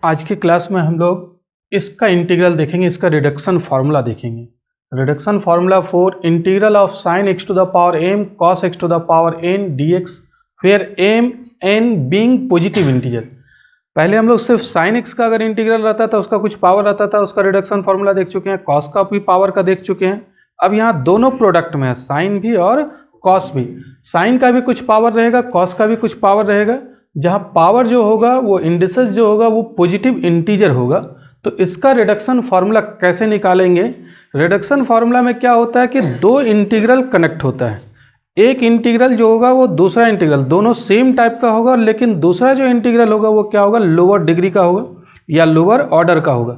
आज की क्लास में हम लोग इसका इंटीग्रल देखेंगे, इसका रिडक्शन फार्मूला देखेंगे। Reduction formula for integral of sine x to the power m cos x to the power n dx फिर m n being positive integer. पहले हम लोग सिर्फ साइन x का अगर इंटीग्रल रहता था, उसका कुछ पावर रहता था, उसका रिडक्शन फार्मूला देख चुके हैं, कॉस का भी पावर का देख चुके हैं। अब यहाँ दोनों प्रोडक्ट में है, साइन भी और कॉस भी। साइन का भी कुछ पावर रहेगा, कॉस का भी कुछ पावर रहेगा। जहाँ पावर जो होगा वो इंडिसेस जो होगा वो पॉजिटिव इंटीजर होगा। तो इसका रिडक्शन फार्मूला कैसे निकालेंगे? रिडक्शन फार्मूला में क्या होता है कि दो इंटीग्रल कनेक्ट होता है। एक इंटीग्रल जो होगा वो दूसरा इंटीग्रल, दोनों सेम टाइप का होगा, लेकिन दूसरा जो इंटीग्रल होगा वो क्या होगा, लोअर डिग्री का होगा या लोअर ऑर्डर का होगा।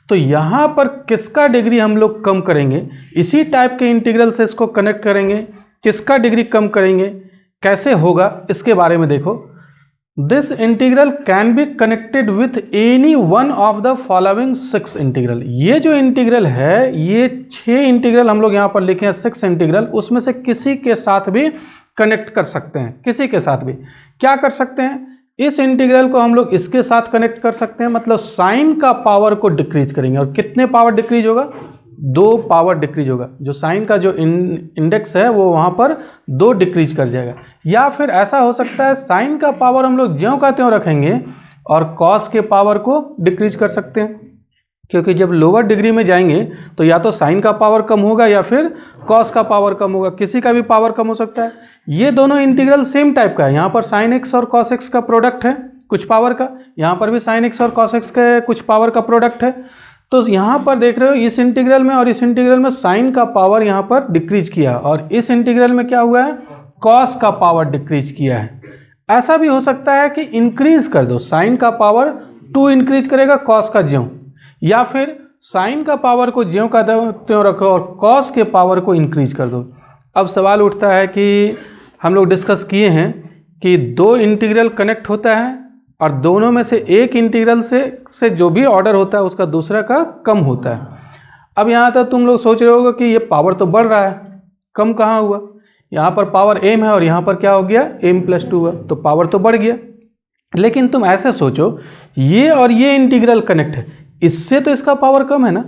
तो यहाँ पर किसका डिग्री हम लोग कम करेंगे? इसी टाइप के इंटीग्रल से इसको कनेक्ट करेंगे। किसका डिग्री कम करेंगे, कैसे होगा, इसके बारे में देखो। This integral can be connected with any one of the following 6 integral. ये जो इंटीग्रल है, ये 6 इंटीग्रल हम लोग यहाँ पर लिखे हैं, 6 इंटीग्रल, उसमें से किसी के साथ भी कनेक्ट कर सकते हैं। किसी के साथ भी क्या कर सकते हैं? इस इंटीग्रल को हम लोग इसके साथ कनेक्ट कर सकते हैं, मतलब साइन का पावर को डिक्रीज करेंगे। और कितने पावर डिक्रीज होगा? 2 पावर डिक्रीज होगा। जो साइन का जो इंडेक्स है वो वहाँ पर 2 डिक्रीज कर जाएगा। या फिर ऐसा हो सकता है साइन का पावर हम लोग ज्यों का त्यों रखेंगे और कॉस के पावर को डिक्रीज कर सकते हैं, क्योंकि जब लोअर डिग्री में जाएंगे तो या तो साइन का पावर कम होगा या फिर कॉस का पावर कम होगा, किसी का भी पावर कम हो सकता है। ये दोनों इंटीग्रल सेम टाइप का है। यहाँ पर साइन एक्स और कॉस एक्स का प्रोडक्ट है कुछ पावर का, यहाँ पर भी साइन एक्स और कॉस एक्स के कुछ पावर का प्रोडक्ट है। तो यहाँ पर देख रहे हो इस इंटीग्रल में और इस इंटीग्रल में साइन का पावर यहाँ पर डिक्रीज किया, और इस इंटीग्रल में क्या हुआ है, कॉस का पावर डिक्रीज किया है। ऐसा भी हो सकता है कि इंक्रीज कर दो, साइन का पावर 2 इंक्रीज करेगा, कॉस का ज्यों, या फिर साइन का पावर को ज्यों का त्यों रखो और कॉस के पावर को इंक्रीज कर दो। अब सवाल उठता है कि हम लोग डिस्कस किए हैं कि 2 इंटीग्रल कनेक्ट होता है और दोनों में से एक इंटीग्रल से जो भी ऑर्डर होता है उसका दूसरा का कम होता है। अब यहाँ तक तुम लोग सोच रहे होगे कि ये पावर तो बढ़ रहा है, कम कहाँ हुआ? यहाँ पर पावर m है और यहाँ पर क्या हो गया, m+2 हुआ, तो पावर तो बढ़ गया। लेकिन तुम ऐसे सोचो, ये और ये इंटीग्रल कनेक्ट है, इससे तो इसका पावर कम है ना।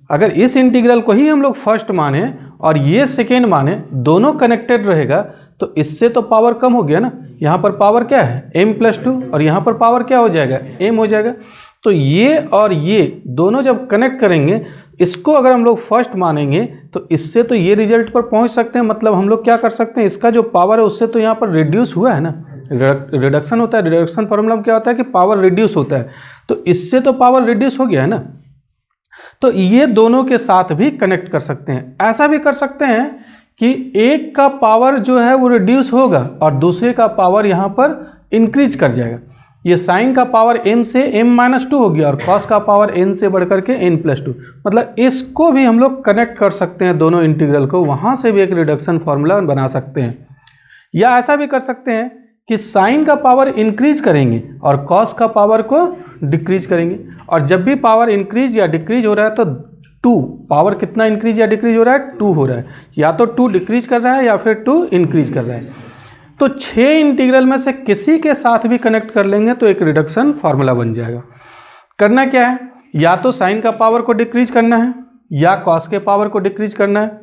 अगर इस इंटीग्रल को ही हम लोग फर्स्ट माने और ये सेकेंड माने, दोनों कनेक्टेड रहेगा, तो इससे तो पावर कम हो गया ना। यहाँ पर पावर क्या है, m+2, और यहाँ पर पावर क्या हो जाएगा, m हो जाएगा। तो ये और ये दोनों जब कनेक्ट करेंगे, इसको अगर हम लोग फर्स्ट मानेंगे तो इससे तो ये रिजल्ट पर पहुँच सकते हैं। मतलब हम लोग क्या कर सकते हैं, इसका जो पावर है उससे तो यहाँ पर रिड्यूस हुआ है ना। रिडक्शन होता है, रिडक्शन फॉर्मूला में क्या होता है कि पावर रिड्यूस होता है, तो इससे तो पावर रिड्यूस हो गया है ना। तो ये दोनों के साथ भी कनेक्ट कर सकते हैं। ऐसा भी कर सकते हैं कि एक का पावर जो है वो रिड्यूस होगा और दूसरे का पावर यहाँ पर इंक्रीज कर जाएगा। ये साइन का पावर m से m-2 हो गया और कॉस का पावर n से बढ़कर के n+2। मतलब इसको भी हम लोग कनेक्ट कर सकते हैं, दोनों इंटीग्रल को, वहाँ से भी एक रिडक्शन फार्मूला बना सकते हैं। या ऐसा भी कर सकते हैं कि साइन का पावर इंक्रीज करेंगे और कॉस का पावर को डिक्रीज करेंगे, और जब भी पावर इंक्रीज या डिक्रीज हो रहा है तो 2 पावर कितना इंक्रीज या डिक्रीज हो रहा है, 2 हो रहा है, या तो 2 डिक्रीज कर रहा है या फिर 2 इंक्रीज कर रहा है। तो 6 इंटीग्रल में से किसी के साथ भी कनेक्ट कर लेंगे तो एक रिडक्शन फार्मूला बन जाएगा। करना क्या है, या तो साइन का पावर को डिक्रीज करना है, या कॉस के पावर को डिक्रीज करना है,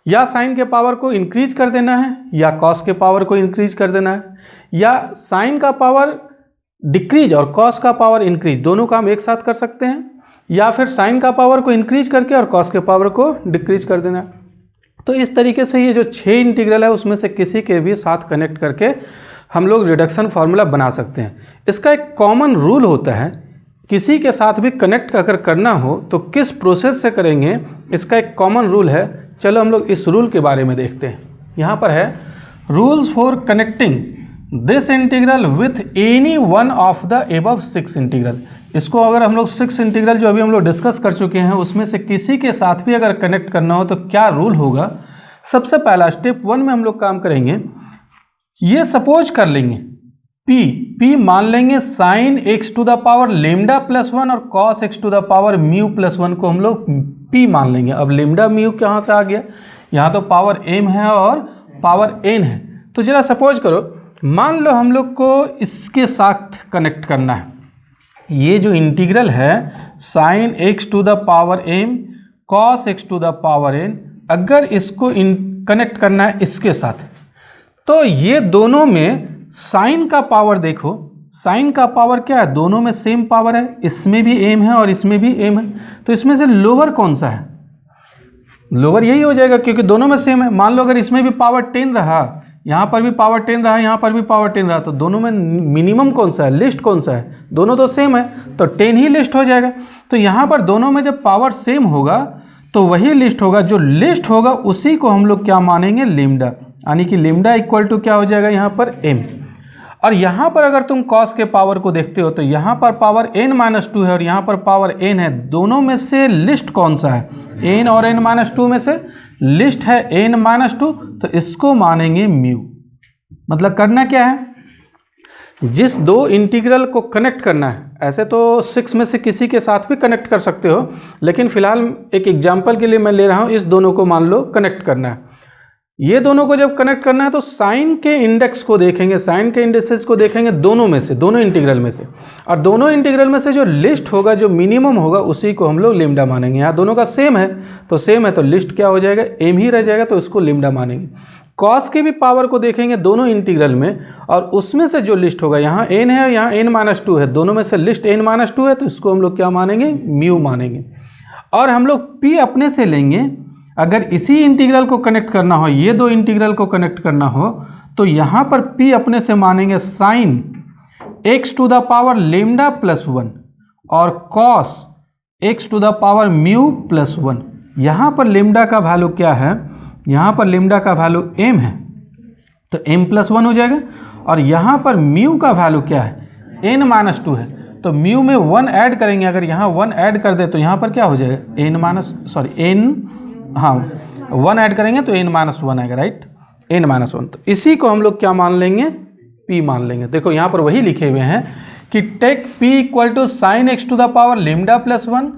या साइन के पावर को इंक्रीज कर देना है, या कॉस के पावर को इंक्रीज कर देना है, या साइन का पावर डिक्रीज और कॉस का पावर इंक्रीज, दोनों काम एक साथ कर सकते हैं, या फिर साइन का पावर को इंक्रीज करके और कॉस के पावर को डिक्रीज कर देना है। तो इस तरीके से ये जो 6 इंटीग्रल है उसमें से किसी के भी साथ कनेक्ट करके हम लोग रिडक्शन फार्मूला बना सकते हैं। इसका एक कॉमन रूल होता है, किसी के साथ भी कनेक्ट अगर करना हो तो किस प्रोसेस से करेंगे, इसका एक कॉमन रूल है। चलो हम लोग इस रूल के बारे में देखते हैं। यहाँ पर है rules for connecting this integral with any one of the above 6 integral. इसको अगर हम लोग 6 इंटीग्रल जो अभी हम लोग डिस्कस कर चुके हैं उसमें से किसी के साथ भी अगर कनेक्ट करना हो तो क्या रूल होगा। सबसे पहला स्टेप 1 में हम लोग काम करेंगे, ये सपोज कर लेंगे p मान लेंगे sine x to the power λ+1 और cos x to the power μ+1 को हम लोग p मान लेंगे। अब λ म्यू कहाँ से आ गया, यहाँ तो पावर m है और पावर n है। तो जरा सपोज करो, मान लो हम लोग को इसके साथ कनेक्ट करना है, ये जो इंटीग्रल है sine x to the power m cos x to the power n, अगर इसको कनेक्ट करना है इसके साथ, तो ये दोनों में साइन का पावर देखो, साइन का पावर क्या है, दोनों में सेम पावर है, इसमें भी एम है और इसमें भी एम है, तो इसमें से लोअर कौन सा है, लोअर यही हो जाएगा क्योंकि दोनों में सेम है। मान लो अगर इसमें भी पावर 10 रहा, यहाँ पर भी पावर 10 रहा, यहाँ पर भी पावर 10 रहा, तो दोनों में मिनिमम कौन सा है, लिस्ट कौन सा है, दोनों तो सेम है, तो 10 ही लिस्ट हो जाएगा। तो यहाँ पर दोनों में जब पावर सेम होगा तो वही लिस्ट होगा, जो लिस्ट होगा उसी को हम लोग क्या मानेंगे, लेमडा, यानी कि लेमडा इक्वल टू क्या हो जाएगा यहाँ पर एम। और यहाँ पर अगर तुम कॉस के पावर को देखते हो तो यहाँ पर पावर n-2 है और यहाँ पर पावर n है, दोनों में से लिस्ट कौन सा है, n और n-2 में से लिस्ट है n-2, तो इसको मानेंगे म्यू। मतलब करना क्या है, जिस दो इंटीग्रल को कनेक्ट करना है, ऐसे तो 6 में से किसी के साथ भी कनेक्ट कर सकते हो, लेकिन फिलहाल एक एग्जांपल के लिए मैं ले रहा हूँ, इस दोनों को मान लो कनेक्ट करना है। ये दोनों को जब कनेक्ट करना है तो साइन के इंडेक्स को देखेंगे, साइन के इंडेक्सेस को देखेंगे दोनों में से, दोनों इंटीग्रल में से, और दोनों इंटीग्रल में से जो लिस्ट होगा, जो मिनिमम होगा, उसी को हम लोग लेमडा मानेंगे। यहाँ दोनों का सेम है तो लिस्ट क्या हो जाएगा, एम ही रह जाएगा, तो इसको लेमडा मानेंगे। कॉस के भी पावर को देखेंगे दोनों इंटीग्रल में, और उसमें से जो लिस्ट होगा, यहाँ n है और यहाँ n-2 है, दोनों में से लिस्ट n-2 है, तो इसको हम लोग क्या मानेंगे, म्यू मानेंगे। और हम लोग p अपने से लेंगे, अगर इसी इंटीग्रल को कनेक्ट करना हो, ये दो इंटीग्रल को कनेक्ट करना हो, तो यहाँ पर p अपने से मानेंगे sine x to the power lambda plus 1 और cos x to the power mu plus 1। यहाँ पर लेमडा का वैल्यू क्या है, यहाँ पर लेमडा का वैल्यू m है, तो m प्लस 1 हो जाएगा, और यहाँ पर म्यू का वैल्यू क्या है, n-2 है, तो म्यू में 1 ऐड करेंगे, अगर यहाँ 1 ऐड कर दे तो यहाँ पर क्या हो जाएगा, वन ऐड करेंगे तो n-1 आएगा, राइट, n-1। तो इसी को हम लोग क्या मान लेंगे, p मान लेंगे। देखो यहाँ पर वही लिखे हुए हैं कि take p equal to sine x to the power lambda plus 1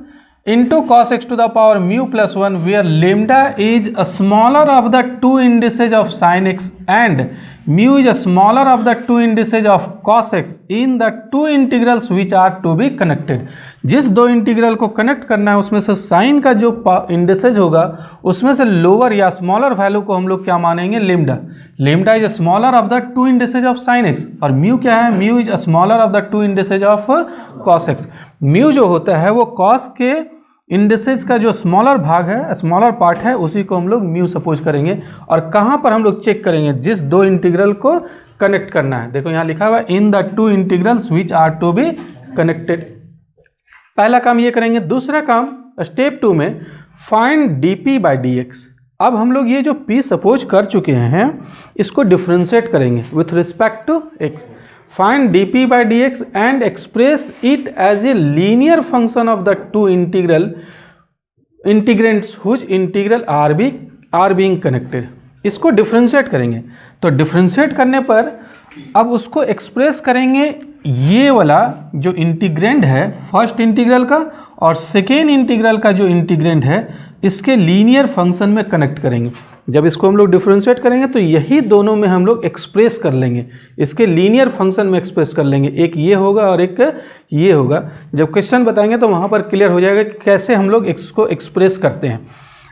into cos x to the power mu plus 1, where lambda is a smaller of the two indices of sin x and mu is a smaller of the two indices of cos x in the two integrals which are to be connected। जिस दो integral को connect करना है उसमें से sign का जो indices होगा उसमें से लोअर या स्मॉलर वैल्यू को हम लोग क्या मानेंगे, lambda. Lambda is a smaller of the two indices of sine x, और म्यू क्या है, mu is a smaller of the two indices of cos x. Mu जो होता है वो कॉस के इंडिसेज का जो स्मॉलर भाग है, स्मॉलर पार्ट है, उसी को हम लोग म्यू सपोज करेंगे। और कहाँ पर हम लोग चेक करेंगे, जिस दो इंटीग्रल को कनेक्ट करना है, देखो यहाँ लिखा हुआ है in the two integrals which are to be connected. पहला काम ये करेंगे। दूसरा काम स्टेप 2 में फाइंड dp बाई dx। अब हम लोग ये जो p सपोज कर चुके हैं इसको डिफ्रेंशिएट करेंगे with respect to x। Find dp by dx and express it as a linear function of the two integrants whose integral are being connected। इसको डिफ्रेंशिएट करेंगे, तो डिफ्रेंशिएट करने पर अब उसको एक्सप्रेस करेंगे, ये वाला जो इंटीग्रेंड है फर्स्ट इंटीग्रल का और सेकेंड इंटीग्रल का जो इंटीग्रेंड है इसके लीनियर फंक्शन में कनेक्ट करेंगे। जब इसको हम लोग डिफरेंशिएट करेंगे तो यही दोनों में हम लोग एक्सप्रेस कर लेंगे, इसके लीनियर फंक्शन में एक्सप्रेस कर लेंगे, एक ये होगा और एक ये होगा। जब क्वेश्चन बताएंगे तो वहाँ पर क्लियर हो जाएगा कि कैसे हम लोग इसको एक्सप्रेस करते हैं।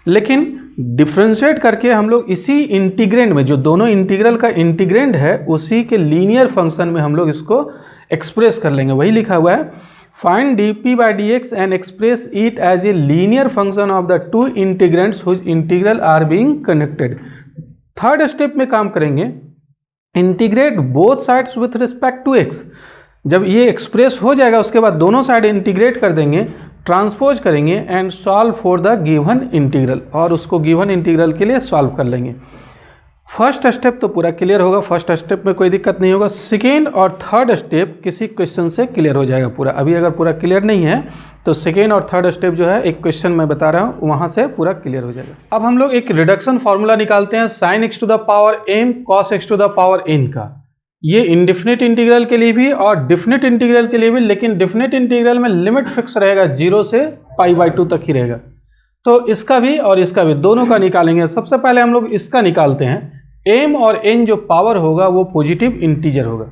लेकिन डिफरेंशिएट करके हम लोग इसी इंटीग्रेंड में, जो दोनों इंटीग्रल का इंटीग्रेंड है, उसी के लीनियर फंक्शन में हम लोग इसको एक्सप्रेस कर लेंगे। वही लिखा हुआ है Find dp by dx and express it as a linear function of the two integrants whose integral are being connected। Third step में काम करेंगे, integrate both sides with respect to x। जब ये एक्सप्रेस हो जाएगा उसके बाद दोनों साइड इंटीग्रेट कर देंगे, ट्रांसपोज करेंगे and solve for the given integral, और उसको गिवन इंटीग्रल के लिए सॉल्व कर लेंगे। फर्स्ट स्टेप तो पूरा क्लियर होगा, फर्स्ट स्टेप में कोई दिक्कत नहीं होगा। सेकेंड और थर्ड स्टेप किसी क्वेश्चन से क्लियर हो जाएगा पूरा। अभी अगर पूरा क्लियर नहीं है तो सेकेंड और थर्ड स्टेप जो है एक क्वेश्चन मैं बता रहा हूँ वहाँ से पूरा क्लियर हो जाएगा। अब हम लोग एक रिडक्शन फार्मूला निकालते हैं sine x to the power m cos x to the power n का। ये इनडिफिनिट इंटीग्रल के लिए भी और डिफिनिट इंटीग्रल के लिए भी, लेकिन डिफिनिट इंटीग्रल में लिमिट फिक्स रहेगा, 0 से π/2 तक ही रहेगा। तो इसका भी और इसका भी दोनों का निकालेंगे। सबसे पहले हम लोग इसका निकालते हैं। m और n जो पावर होगा वो पॉजिटिव इंटीजर होगा,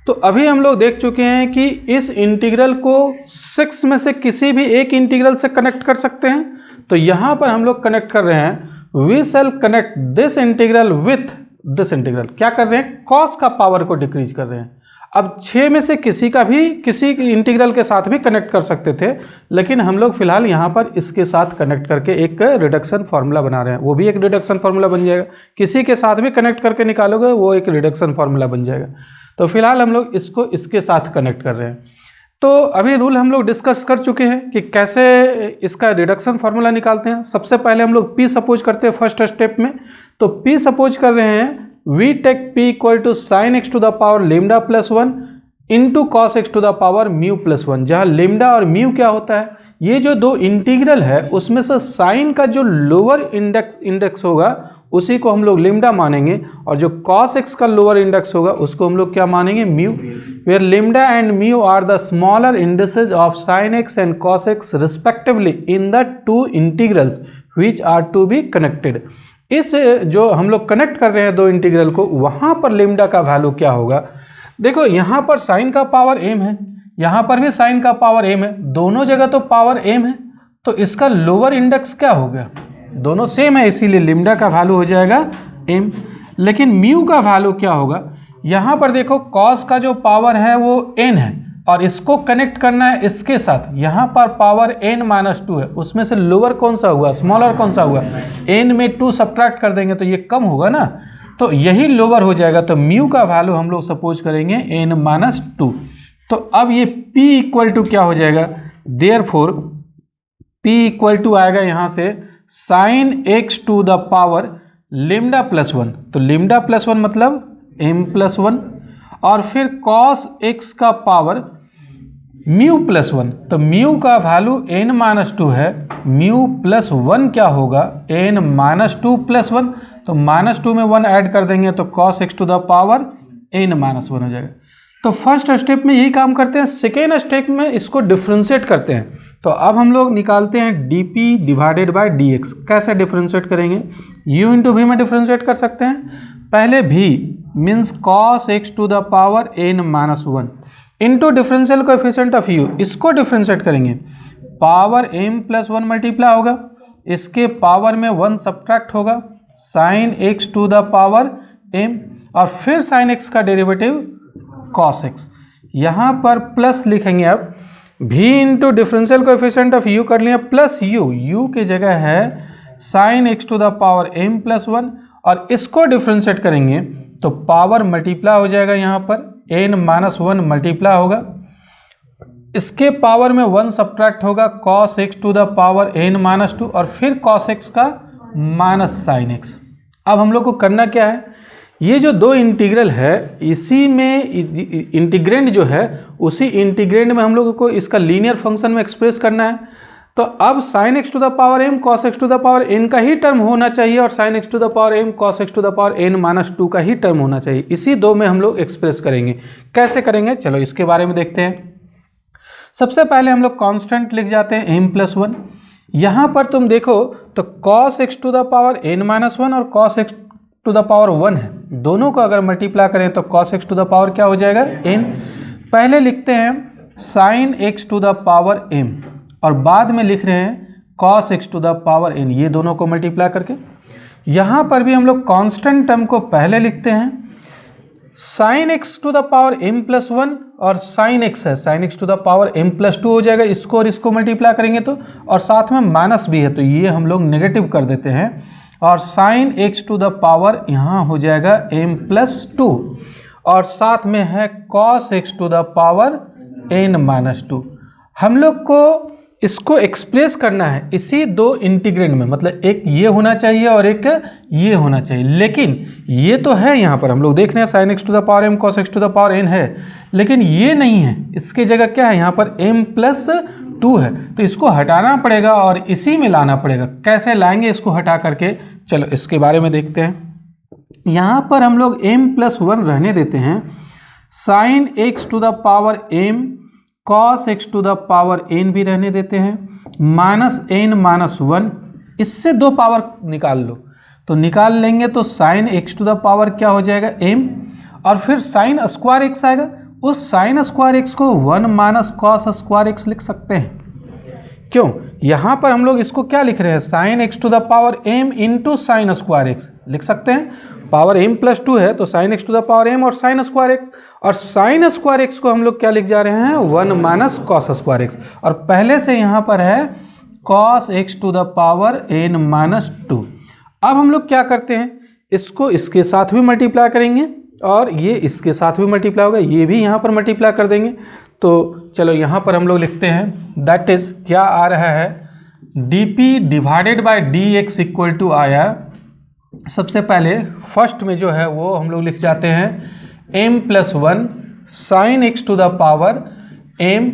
तो अभी हम लोग देख चुके हैं कि इस इंटीग्रल को 6 में से किसी भी एक इंटीग्रल से कनेक्ट कर सकते हैं। तो यहाँ पर हम लोग कनेक्ट कर रहे हैं, we shall connect this integral with this integral. क्या कर रहे हैं, कॉस का पावर को डिक्रीज कर रहे हैं। अब 6 में से किसी इंटीग्रल के साथ भी कनेक्ट कर सकते थे, लेकिन हम लोग फिलहाल यहाँ पर इसके साथ कनेक्ट करके एक रिडक्शन फार्मूला बना रहे हैं। वो भी एक रिडक्शन फार्मूला बन जाएगा, किसी के साथ भी कनेक्ट करके निकालोगे वो एक रिडक्शन फार्मूला बन जाएगा। तो फिलहाल हम लोग इसको इसके साथ कनेक्ट कर रहे हैं। तो अभी रूल हम लोग डिस्कस कर चुके हैं कि कैसे इसका रिडक्शन फार्मूला निकालते हैं। सबसे पहले हम लोग पी सपोज करते हैं फर्स्ट स्टेप में। तो पी सपोज कर रहे हैं, we take p equal to sine x to the power lambda plus 1 into cos x to the power mu plus 1, जहाँ लेमडा और म्यू क्या होता है, ये जो दो इंटीग्रल है उसमें से साइन का जो लोअर इंडेक्स होगा उसी को हम लोग लेमडा मानेंगे, और जो कॉस एक्स का लोअर इंडेक्स होगा उसको हम लोग क्या मानेंगे, mu. Where lambda and mu are the smaller indices of sine x and cos x respectively in the two integrals which are to be connected. इस जो हम लोग कनेक्ट कर रहे हैं दो इंटीग्रल को, वहां पर लेमडा का वैल्यू क्या होगा। देखो यहाँ पर साइन का पावर m है, यहाँ पर भी साइन का पावर m है, दोनों जगह तो पावर m है, तो इसका लोअर इंडेक्स क्या हो गया, दोनों सेम है, इसीलिए लेमडा का वैल्यू हो जाएगा m। लेकिन म्यू का वैल्यू क्या होगा, यहाँ पर देखो कॉस का जो पावर है वो n है और इसको कनेक्ट करना है इसके साथ, यहाँ पर पावर n-2 है, उसमें से लोअर कौन सा हुआ, स्मॉलर कौन सा हुआ, n में 2 सब्ट्रैक्ट कर देंगे तो ये कम होगा ना, तो यही लोअर हो जाएगा। तो म्यू का वैल्यू हम लोग सपोज करेंगे n-2। तो अब ये p इक्वल टू क्या हो जाएगा, देयरफॉर p इक्वल टू आएगा यहाँ से sine x to the power lambda plus 1, तो लेमडा प्लस 1 मतलब m प्लस 1, और फिर कॉस एक्स का पावर म्यू प्लस 1, तो म्यू का वैल्यू n-2 है, म्यू प्लस 1 क्या होगा, n-2 प्लस 1, तो -2 में 1 ऐड कर देंगे तो cos x to the power n-1 हो जाएगा। तो फर्स्ट स्टेप में यही काम करते हैं। सेकेंड स्टेप में इसको डिफ्रेंशिएट करते हैं। तो अब हम लोग निकालते हैं dp डिवाइडेड बाय dx। कैसे डिफ्रेंशिएट करेंगे, u इंटू वी में डिफ्रेंशिएट कर सकते हैं। पहले v means cos x to the power n-1 into differential coefficient of u, इसको डिफ्रेंशिएट करेंगे, पावर m प्लस 1 मल्टीप्लाई होगा, इसके पावर में 1 सब्ट्रैक्ट होगा, sine x to the power m, और फिर साइन एक्स का डेरिवेटिव कॉस एक्स, यहाँ पर प्लस लिखेंगे। अब v into differential coefficient of u कर लिया प्लस u की जगह है sine x to the power m plus 1, और इसको डिफ्रेंशिएट करेंगे तो पावर मल्टीप्लाई हो जाएगा, यहाँ पर n-1 मल्टीप्लाई होगा, इसके पावर में 1 सब्ट्रैक्ट होगा, cos x to the power n-2, और फिर cos x का माइनस साइन x। अब हम लोग को करना क्या है, ये जो दो इंटीग्रल है इसी में इंटीग्रेंड जो है उसी इंटीग्रेंड में हम लोगों को इसका लीनियर फंक्शन में एक्सप्रेस करना है। तो अब sin x to the power m cos x to the power n का ही टर्म होना चाहिए, और sin x to the power m cos x to the power n-2 का ही टर्म होना चाहिए। इसी दो में हम लोग एक्सप्रेस करेंगे। कैसे करेंगे, चलो इसके बारे में देखते हैं। सबसे पहले हम लोग कांस्टेंट लिख जाते हैं m प्लस 1। यहाँ पर तुम देखो तो cos x to the power n-1 और cos x to the power 1 है, दोनों को अगर मल्टीप्लाई करें तो cos x to the power क्या हो जाएगा, n। पहले लिखते हैं sin x to the power m, और बाद में लिख रहे हैं cos x to the power n, ये दोनों को मल्टीप्लाई करके। यहाँ पर भी हम लोग कांस्टेंट टर्म को पहले लिखते हैं, sin x to the power m plus 1 और sin x है, sin x to the power m plus 2 हो जाएगा, इसको और इसको मल्टीप्लाई करेंगे तो, और साथ में माइनस भी है तो ये हम लोग नेगेटिव कर देते हैं, और sin x to the power यहाँ हो जाएगा m प्लस 2, और साथ में है cos x to the power n-2। हम लोग को इसको एक्सप्रेस करना है इसी दो इंटीग्रेंड में, मतलब एक ये होना चाहिए और एक ये होना चाहिए, लेकिन ये तो है यहाँ पर हम लोग देख रहे हैं sin x to the power m cos x to the power n है, लेकिन ये नहीं है, इसके जगह क्या है, यहाँ पर m प्लस 2 है, तो इसको हटाना पड़ेगा और इसी में लाना पड़ेगा। कैसे लाएंगे इसको हटा करके, चलो इसके बारे में देखते हैं। यहाँ पर हम लोग m प्लस 1 रहने देते हैं, sine x to the power m cos x to the power n भी रहने देते हैं, माइनस n-1, इससे दो पावर निकाल लो, तो निकाल लेंगे तो sine x to the power क्या हो जाएगा m, और फिर साइन स्क्वायर x आएगा, उस साइन स्क्वायर एक्स को 1 माइनस कॉस स्क्वायर एक्स लिख सकते हैं। क्यों? यहाँ पर हम लोग इसको क्या लिख रहे हैं, sine x to the power m into sine square x लिख सकते हैं। पावर m प्लस 2 है तो sine x to the power m और साइन स्क्वायर एक्स, और साइन स्क्वायर एक्स को हम लोग क्या लिख जा रहे हैं, 1 माइनस कॉस स्क्वायर एक्स, और पहले से यहाँ पर है cos x to the power n minus 2। अब हम लोग क्या करते हैं, इसको इसके साथ भी मल्टीप्लाई करेंगे और ये इसके साथ भी मल्टीप्लाई होगा, ये भी यहाँ पर मल्टीप्लाई कर देंगे। तो चलो यहाँ पर हम लोग लिखते हैं दैट इज क्या आ रहा है, dp divided by dx equal to आया, सबसे पहले फर्स्ट में जो है वो हम लोग लिख जाते हैं m plus 1 sine x to the power m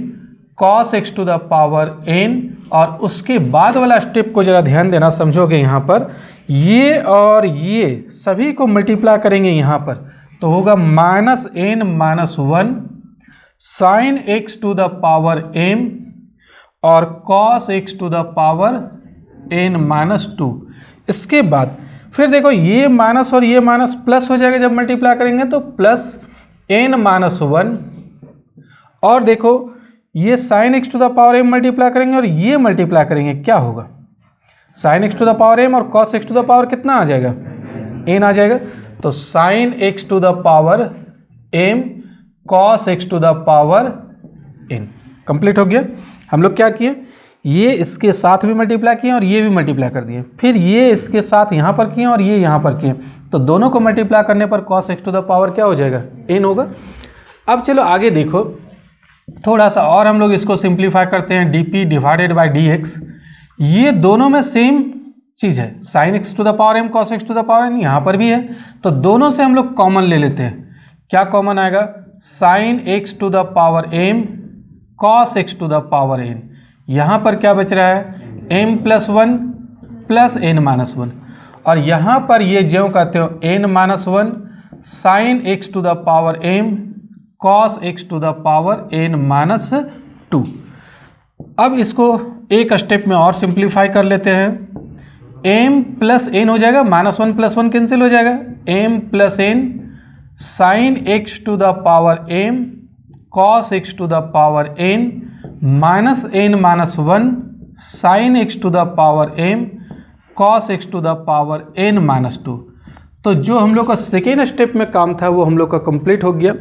cos x to the power n, और उसके बाद वाला स्टेप को जरा ध्यान देना, समझोगे यहाँ पर ये और ये सभी को मल्टीप्लाई करेंगे यहाँ पर, तो होगा minus n minus 1 sine x to the power m और cos x to the power n minus 2। इसके बाद फिर देखो ये माइनस और ये माइनस प्लस हो जाएगा जब मल्टीप्लाई करेंगे, तो प्लस n माइनस 1, और देखो ये sine x to the power m multiply करेंगे और ये मल्टीप्लाई करेंगे, क्या होगा, sine x to the power m और cos x to the power कितना आ जाएगा, n आ जाएगा, तो sine x to the power m cos x to the power n complete हो गया। हम लोग क्या किए, ये इसके साथ भी मल्टीप्लाई किए और ये भी मल्टीप्लाई कर दिए, फिर ये इसके साथ यहाँ पर किए और ये यहाँ पर किए, तो दोनों को मल्टीप्लाई करने पर cos x to the power क्या हो जाएगा, n होगा। अब चलो आगे देखो, थोड़ा सा और हम लोग इसको सिंप्लीफाई करते हैं, dp डिवाइडेड बाय dx, ये दोनों में सेम चीज़ है, sine x to the power m cos x to the power n यहाँ पर भी है, तो दोनों से हम लोग कॉमन ले लेते हैं। क्या कॉमन आएगा, sine x to the power m cos x to the power n, यहाँ पर क्या बच रहा है, m plus 1 plus n minus 1, और यहाँ पर ये जो कहते हो n minus 1 sine x to the power m cos x to the power n minus 2। अब इसको एक स्टेप में और सिंप्लीफाई कर लेते हैं, m प्लस n हो जाएगा, माइनस 1 प्लस 1 कैंसिल हो जाएगा, m plus n sine x to the power m cos x to the power n minus n minus 1 sine x to the power m cos x to the power n minus 2। तो जो हम लोग का second step में काम था वो हम लोग का कंप्लीट हो गया।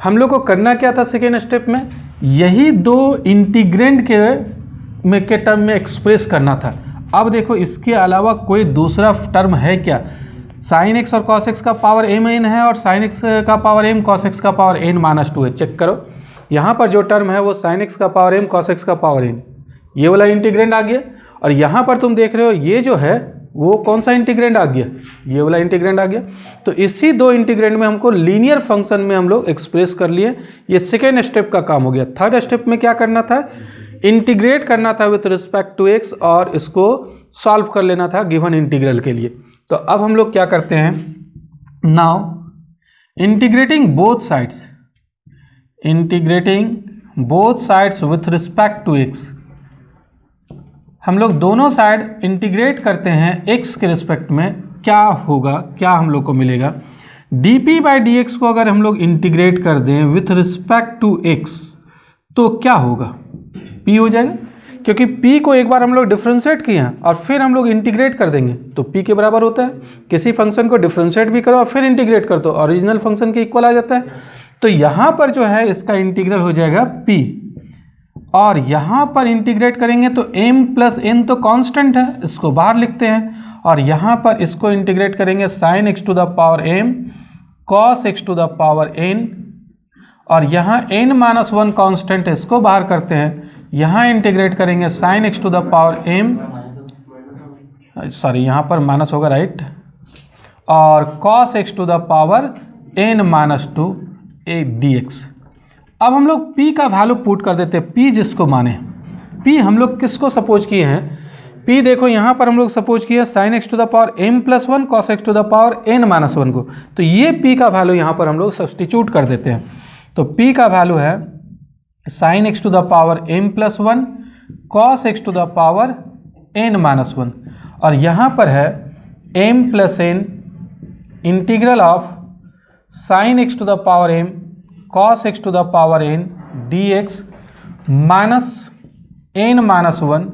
हम लोग को करना क्या था सेकेंड स्टेप में, यही दो इंटीग्रेंड के टर्म में एक्सप्रेस करना था। अब देखो इसके अलावा कोई दूसरा टर्म है क्या, साइन एक्स और कॉस एक्स का पावर m n है और साइन एक्स का पावर m कॉस एक्स का पावर n माइनस 2 है। चेक करो यहाँ पर जो टर्म है वो साइन एक्स का पावर m कॉस एक्स का पावर n, ये वाला इंटीग्रेंड आ गया, और यहाँ पर तुम देख रहे हो ये जो है वो कौन सा इंटीग्रेंड आ गया, ये वाला इंटीग्रेंड आ गया। तो इसी दो इंटीग्रेंड में हमको लीनियर फंक्शन में हम लोग एक्सप्रेस कर लिए, ये सेकेंड स्टेप का काम हो गया। थर्ड स्टेप में क्या करना था, इंटीग्रेट करना था विथ रिस्पेक्ट टू एक्स और इसको सॉल्व कर लेना था गिवन इंटीग्रल के लिए। तो अब हम लोग क्या करते हैं, now integrating both sides with respect to x, हम लोग दोनों साइड इंटीग्रेट करते हैं x के रिस्पेक्ट में, क्या होगा, क्या हम लोग को मिलेगा, dp बाई dx को अगर हम लोग इंटीग्रेट कर दें विथ रिस्पेक्ट टू x तो क्या होगा, p हो जाएगा, क्योंकि p को एक बार हम लोग डिफ्रेंशिएट किए हैं और फिर हम लोग इंटीग्रेट कर देंगे तो p के बराबर होता है। किसी फंक्शन को डिफ्रेंशिएट भी करो और फिर इंटीग्रेट कर दो, ओरिजिनल फंक्शन के इक्वल आ जाता है। तो यहाँ पर जो है इसका इंटीग्रल हो जाएगा p, और यहाँ पर इंटीग्रेट करेंगे तो m प्लस n तो कांस्टेंट है, इसको बाहर लिखते हैं, और यहाँ पर इसको इंटीग्रेट करेंगे sine x to the power m cos x to the power n, और यहाँ n माइनस 1 कॉन्स्टेंट है, इसको बाहर करते हैं, यहाँ इंटीग्रेट करेंगे sine x to the power m, sorry यहाँ पर माइनस होगा राइट, और cos x to the power n minus 2 dx। अब हम लोग p का वैल्यू पुट कर देते हैं, p जिसको माने, p हम लोग किसको सपोज किए हैं, p देखो यहाँ पर हम लोग सपोज किए sine x to the power m plus 1 cos x to the power n minus 1 को, तो ये p का वैल्यू यहाँ पर हम लोग सब्सटीट्यूट कर देते हैं। तो p का वैल्यू है sine x to the power m plus 1 cos x to the power n minus 1, और यहाँ पर है m plus n integral of sine x to the power m cos x to the power n d x minus n minus one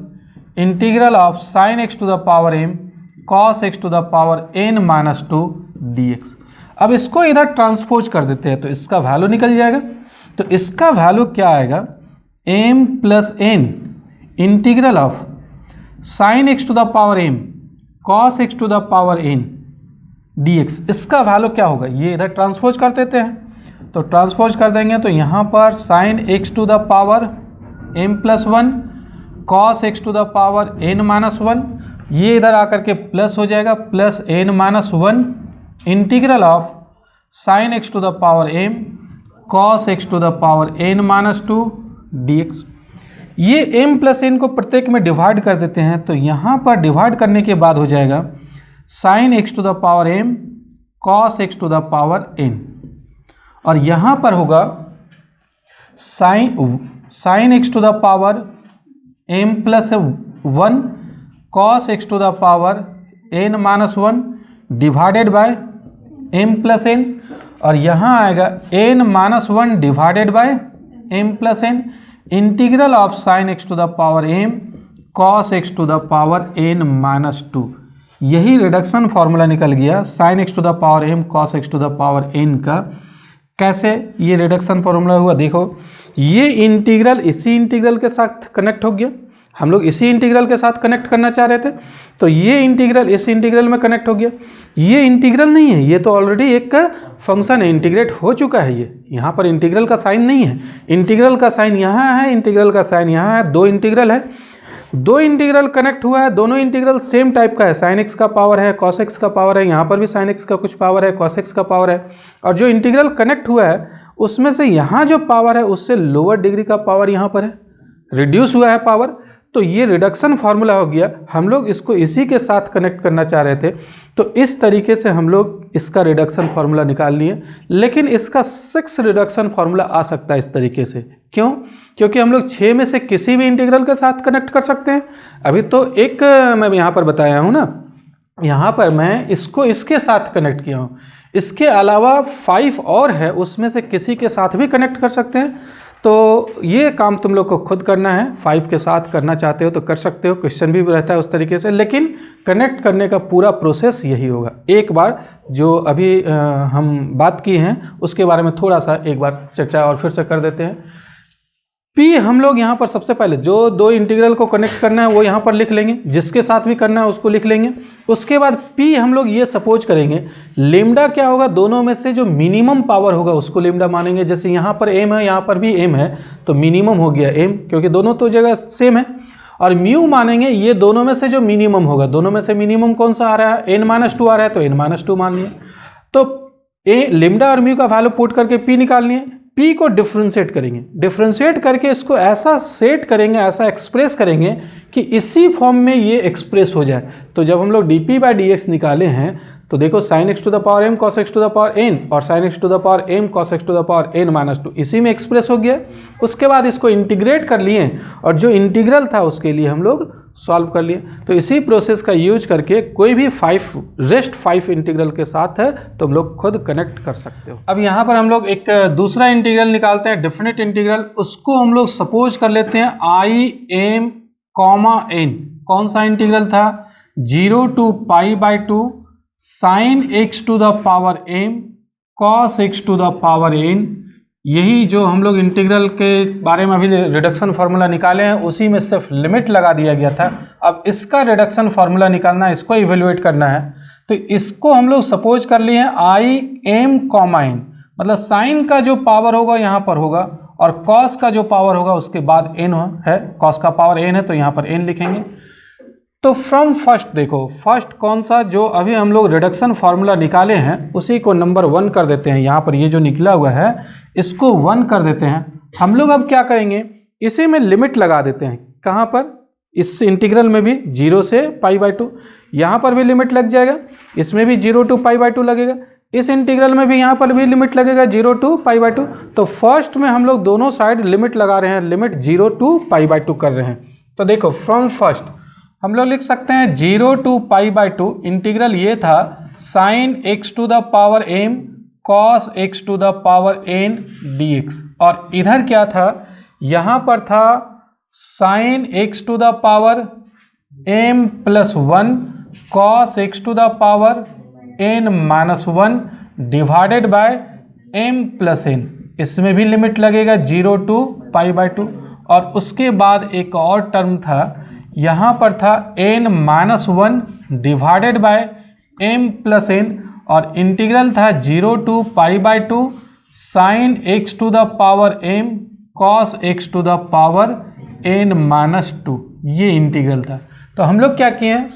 integral of sine x to the power m cos x to the power n minus two d x. अब इसको इधर transpose कर देते हैं तो इसका value निकल जाएगा। तो इसका वैल्यू क्या आएगा, m plus n integral of sine x to the power m cos x to the power n d x. इसका वैल्यू क्या होगा, ये इधर ट्रांसपोज कर देते हैं। तो ट्रांसपोज कर देंगे तो यहाँ पर sine x to the power m plus one cos x to the power n minus one, ये इधर आकर के प्लस हो जाएगा, plus n minus one integral of sine x to the power m cos x to the power n minus two d x. ये m plus n को प्रत्येक में डिवाइड कर देते हैं तो यहाँ पर डिवाइड करने के बाद हो जाएगा sine x to the power m cos x to the power n, और यहाँ पर होगा sine x to the power m plus one cos x to the power n minus one divided by m plus n, और यहाँ आएगा n minus one divided by m plus n integral of sine x to the power m cos x to the power n minus two. यही reduction formula निकल गया sine x to the power m cos x to the power n का। कैसे ये reduction formula हुआ, देखो ये integral इसी इंटीग्रल के साथ कनेक्ट हो गया, हम लोग इसी इंटीग्रल के साथ कनेक्ट करना चाह रहे थे तो ये इंटीग्रल इस इंटीग्रल में कनेक्ट हो गया। ये इंटीग्रल नहीं है, ये तो ऑलरेडी एक फंक्शन है, इंटीग्रेट हो चुका है। ये यहाँ पर इंटीग्रल का साइन नहीं है, इंटीग्रल का साइन यहाँ है, इंटीग्रल का साइन यहाँ है, दो इंटीग्रल है, दो इंटीग्रल कनेक्ट हुआ है, दोनों इंटीग्रल सेम टाइप का है, साइन एक्स का पावर है कॉस एक्स का पावर है, यहाँ पर भी साइन एक्स का कुछ पावर है कॉस एक्स का पावर है, और जो इंटीग्रल कनेक्ट हुआ है उसमें से यहाँ जो पावर है उससे लोअर डिग्री का पावर यहाँ पर है, रिड्यूस हुआ है पावर। तो ये रिडक्शन फार्मूला हो गया, हम लोग इसको इसी के साथ कनेक्ट करना चाह रहे थे तो इस तरीके से हम लोग इसका रिडक्शन फार्मूला निकाल लिए। लेकिन इसका 6 रिडक्शन फार्मूला आ सकता है इस तरीके से, क्यों? क्योंकि हम लोग 6 में से किसी भी इंटीग्रल के साथ कनेक्ट कर सकते हैं। अभी तो एक मैं यहाँ पर बताया हूँ ना, यहाँ पर मैं इसको इसके साथ कनेक्ट किया हूँ, इसके अलावा 5 और है उसमें से किसी के साथ भी कनेक्ट कर सकते हैं। तो ये काम तुम लोग को खुद करना है, 5 के साथ करना चाहते हो तो कर सकते हो, क्वेश्चन भी रहता है उस तरीके से, लेकिन कनेक्ट करने का पूरा प्रोसेस यही होगा। एक बार जो अभी हम बात की हैं उसके बारे में थोड़ा सा एक बार चर्चा और फिर से कर देते हैं। P हम लोग यहाँ पर सबसे पहले जो दो इंटीग्रल को कनेक्ट करना है वो यहाँ पर लिख लेंगे, जिसके साथ भी करना है उसको लिख लेंगे। उसके बाद P हम लोग ये सपोज करेंगे लेमडा क्या होगा, दोनों में से जो मिनिमम पावर होगा उसको लेमडा मानेंगे। जैसे यहाँ पर m है, यहाँ पर भी m है तो मिनिमम हो गया m, क्योंकि दोनों तो जगह सेम है। और म्यू मानेंगे ये दोनों में से जो मिनिमम होगा, दोनों में से मिनिमम कौन सा आ रहा है, n-2 आ रहा है तो n-2 मान लिए। तो लेमडा और म्यू का वैल्यू पुट करके P निकालनी है। P को डिफ्रेंशिएट करेंगे, डिफ्रेंशिएट करके इसको ऐसा सेट करेंगे, ऐसा एक्सप्रेस करेंगे कि इसी फॉर्म में ये एक्सप्रेस हो जाए। तो जब हम लोग dp/dx निकाले हैं तो देखो sin x to the power m cos x to the power n और sin x to the power m cos x to the power n-2 इसी में एक्सप्रेस हो गया। उसके बाद इसको इंटीग्रेट कर लिए और जो इंटीग्रल था उसके लिए हम लोग सॉल्व कर लिए। तो इसी प्रोसेस का यूज करके कोई भी रेस्ट 5 इंटीग्रल के साथ है तो हम लोग खुद कनेक्ट कर सकते हो। अब यहाँ पर हम लोग एक दूसरा इंटीग्रल निकालते हैं, डेफिनेट इंटीग्रल। उसको हम लोग सपोज कर लेते हैं I m, n। कौन सा इंटीग्रल था, 0 to π/2 sin x to the power m cos x to the power n। यही जो हम लोग इंटीग्रल के बारे में अभी रिडक्शन फार्मूला निकाले हैं उसी में सिर्फ लिमिट लगा दिया गया था। अब इसका रिडक्शन फार्मूला निकालना है, इसको इवेल्युएट करना है। तो इसको हम लोग सपोज कर लिए हैं I m, n, मतलब साइन का जो पावर होगा यहाँ पर होगा और कॉस का जो पावर होगा उसके बाद n है, कॉस का पावर n है तो यहाँ पर n लिखेंगे। तो फ्रॉम फर्स्ट देखो, फर्स्ट कौन सा जो अभी हम लोग रिडक्शन फार्मूला निकाले हैं उसी को नंबर 1 कर देते हैं। यहाँ पर ये जो निकला हुआ है इसको 1 कर देते हैं। हम लोग अब क्या करेंगे, इसी में लिमिट लगा देते हैं। कहाँ पर, इस इंटीग्रल में भी 0 से π/2, यहाँ पर भी लिमिट लग जाएगा, इसमें भी 0 to π/2 लगेगा, इस इंटीग्रल में भी यहाँ पर भी लिमिट लगेगा 0 to π/2। तो फर्स्ट में हम लोग दोनों साइड लिमिट लगा रहे हैं, लिमिट 0 to π/2 कर रहे हैं। तो देखो फ्रॉम फर्स्ट हम लोग लिख सकते हैं 0 to π/2 इंटीग्रल ये था sin x to the power m cos x to the power n dx, और इधर क्या था, यहाँ पर था sin x to the power m plus 1 cos x to the power n minus 1 divided by m plus n। इसमें भी limit लगेगा 0 टू पाई बाय 2, और उसके बाद एक और टर्म था, यहाँ पर था n minus 1 divided by m plus n, और इंटीग्रल था 0 to pi by 2 sine x to the power m cos x to the power n minus 2, ये इंटीग्रल था। तो हम लोग क्या किए हैं,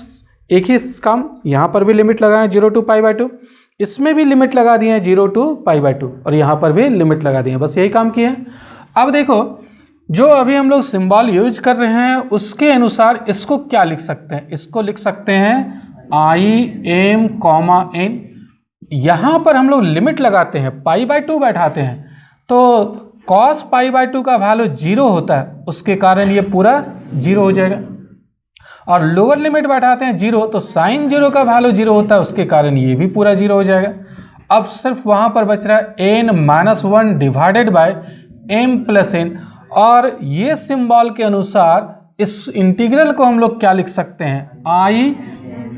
एक ही काम, यहाँ पर भी लिमिट लगाए 0 टू पाई बाय 2, इसमें भी लिमिट लगा दिए हैं 0 टू पाई बाय 2, और यहाँ पर भी लिमिट लगा दिए हैं, बस यही काम किए हैं। अब देखो, जो अभी हम लोग सिंबल यूज कर रहे हैं उसके अनुसार इसको क्या लिख सकते हैं, इसको लिख सकते हैं i m, n। यहाँ पर हम लोग लिमिट लगाते हैं, पाई बाय 2 बैठाते हैं, तो cos पाई बाय 2 का वैल्यू 0 होता है, उसके कारण ये पूरा 0 हो जाएगा, और लोअर लिमिट बैठाते हैं 0, तो साइन 0 का वैल्यू 0 होता है, उसके कारण ये भी पूरा 0 हो जाएगा। अब सिर्फ वहाँ पर बच रहा है n minus 1 divided by m plus n, और ये सिंबल के अनुसार इस इंटीग्रल को हम लोग क्या लिख सकते हैं, आई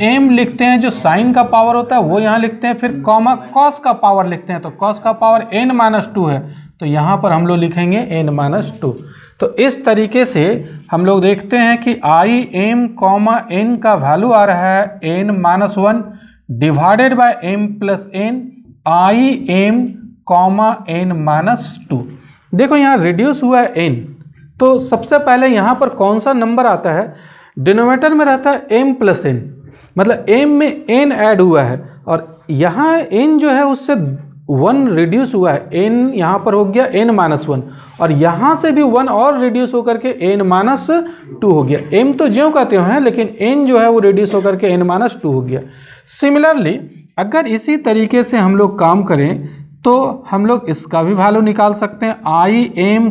m लिखते हैं, जो साइन का पावर होता है वो यहाँ लिखते हैं, फिर कॉमा कॉस का पावर लिखते हैं, तो कॉस का पावर n माइनस 2 है, तो यहाँ पर हम लोग लिखेंगे n माइनस 2। तो इस तरीके से हम लोग देखते हैं कि आई m, n का वैल्यू आ रहा है n minus 1 divided by m plus n, I m, n minus 2। देखो यहाँ रिड्यूस हुआ है n, तो सबसे पहले यहाँ पर कौन सा नंबर आता है, डिनोमिनेटर में रहता है m प्लस n, मतलब m में n ऐड हुआ है, और यहाँ n जो है उससे 1 रिड्यूस हुआ है, n यहाँ पर हो गया n माइनस 1, और यहाँ से भी 1 और रिड्यूस होकर के n माइनस 2 हो गया। m तो ज्यों कहते हैं, लेकिन n जो है वो रिड्यूस होकर के n माइनस 2 हो गया। सिमिलरली अगर इसी तरीके से हम लोग काम करें तो हम लोग इसका भी वैल्यू निकाल सकते हैं, आई m,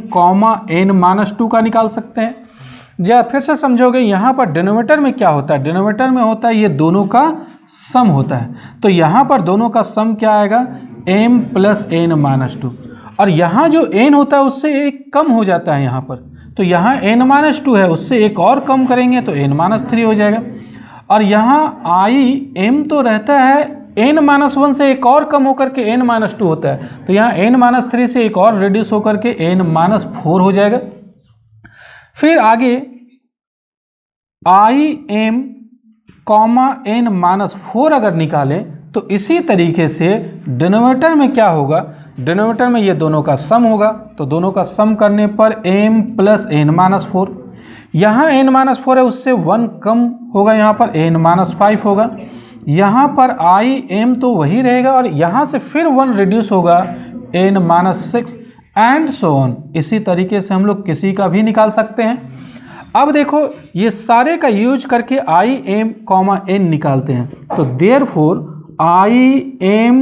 n माइनस 2 का निकाल सकते हैं। जब फिर से समझोगे, यहाँ पर डिनोमिनेटर में क्या होता है, डिनोमिनेटर में होता है ये दोनों का सम होता है, तो यहाँ पर दोनों का सम क्या आएगा, m प्लस n माइनस 2, और यहाँ जो n होता है उससे एक कम हो जाता है यहाँ पर, तो यहाँ n माइनस 2 है, उससे एक और कम करेंगे तो n माइनस 3 हो जाएगा, और यहाँ आई m तो रहता है n माइनस 1 से एक और कम होकर के n माइनस 2 होता है, तो यहाँ n माइनस 3 से एक और रिड्यूस होकर के n माइनस 4 हो जाएगा। फिर आगे आई m, n माइनस 4 अगर निकालें तो इसी तरीके से डिनोमिनेटर में क्या होगा, डिनोमिनेटर में ये दोनों का सम होगा, तो दोनों का सम करने पर m प्लस n माइनस 4, यहाँ n माइनस 4 है उससे 1 कम होगा, यहाँ पर n माइनस 5 होगा, यहाँ पर आई m तो वही रहेगा, और यहाँ से फिर 1 रिड्यूस होगा n minus 6 and so on. इसी तरीके से हम लोग किसी का भी निकाल सकते हैं। अब देखो, ये सारे का यूज करके आई m, n निकालते हैं, तो therefore I m,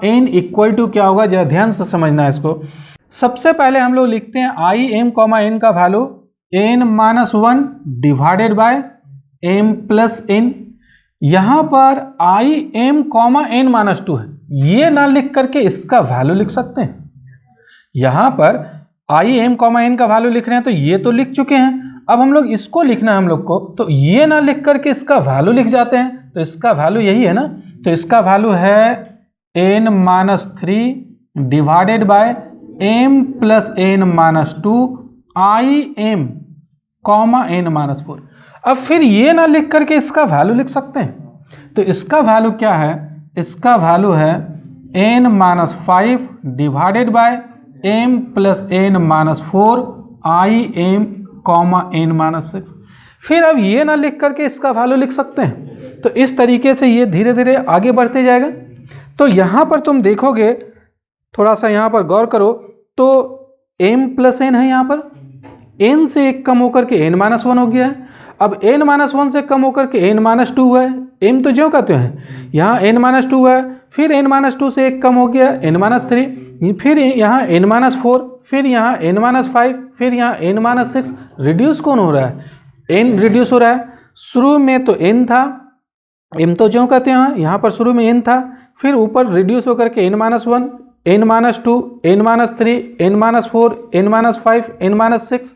n equal to क्या होगा, जरा ध्यान से समझना है इसको। सबसे पहले हम लोग लिखते हैं आई m, n का value n minus 1 divided by m plus n। यहाँ पर आई m, n माइनस 2 है, ये ना लिख करके इसका वैल्यू लिख सकते हैं। यहाँ पर आई m, n का वैल्यू लिख रहे हैं, तो ये तो लिख चुके हैं, अब हम लोग इसको लिखना है हम लोग को, तो ये ना लिख करके इसका वैल्यू लिख जाते हैं, तो इसका वैल्यू यही है ना, तो इसका वैल्यू है n minus 3 divided by m plus n minus 2 I m, n minus 4। अब फिर ये ना लिख करके इसका वैल्यू लिख सकते हैं, तो इसका वैल्यू क्या है, इसका वैल्यू है n minus 5 divided by m plus n minus 4 I m, n minus 6। फिर अब ये ना लिख करके इसका वैल्यू लिख सकते हैं, तो इस तरीके से ये धीरे धीरे आगे बढ़ते जाएगा। तो यहाँ पर तुम देखोगे, थोड़ा सा यहाँ पर गौर करो, तो m प्लस n है, यहाँ पर n से एक कम होकर के n माइनस 1 हो गया है। अब n माइनस 1 से कम होकर के n माइनस 2 हुआ है, m तो जो कहते हैं, यहाँ n माइनस 2 है, फिर n माइनस 2 से एक कम हो गया n माइनस 3, फिर यहाँ n माइनस 4, फिर यहाँ n माइनस 5, फिर यहाँ n माइनस 6। रिड्यूस कौन हो रहा है, n रिड्यूस हो रहा है। शुरू में तो n था, m तो जो कहते हैं, यहाँ पर शुरू में n था, फिर ऊपर रिड्यूस होकर के n-1, n-2, n-3, n-4, n-5, n-6।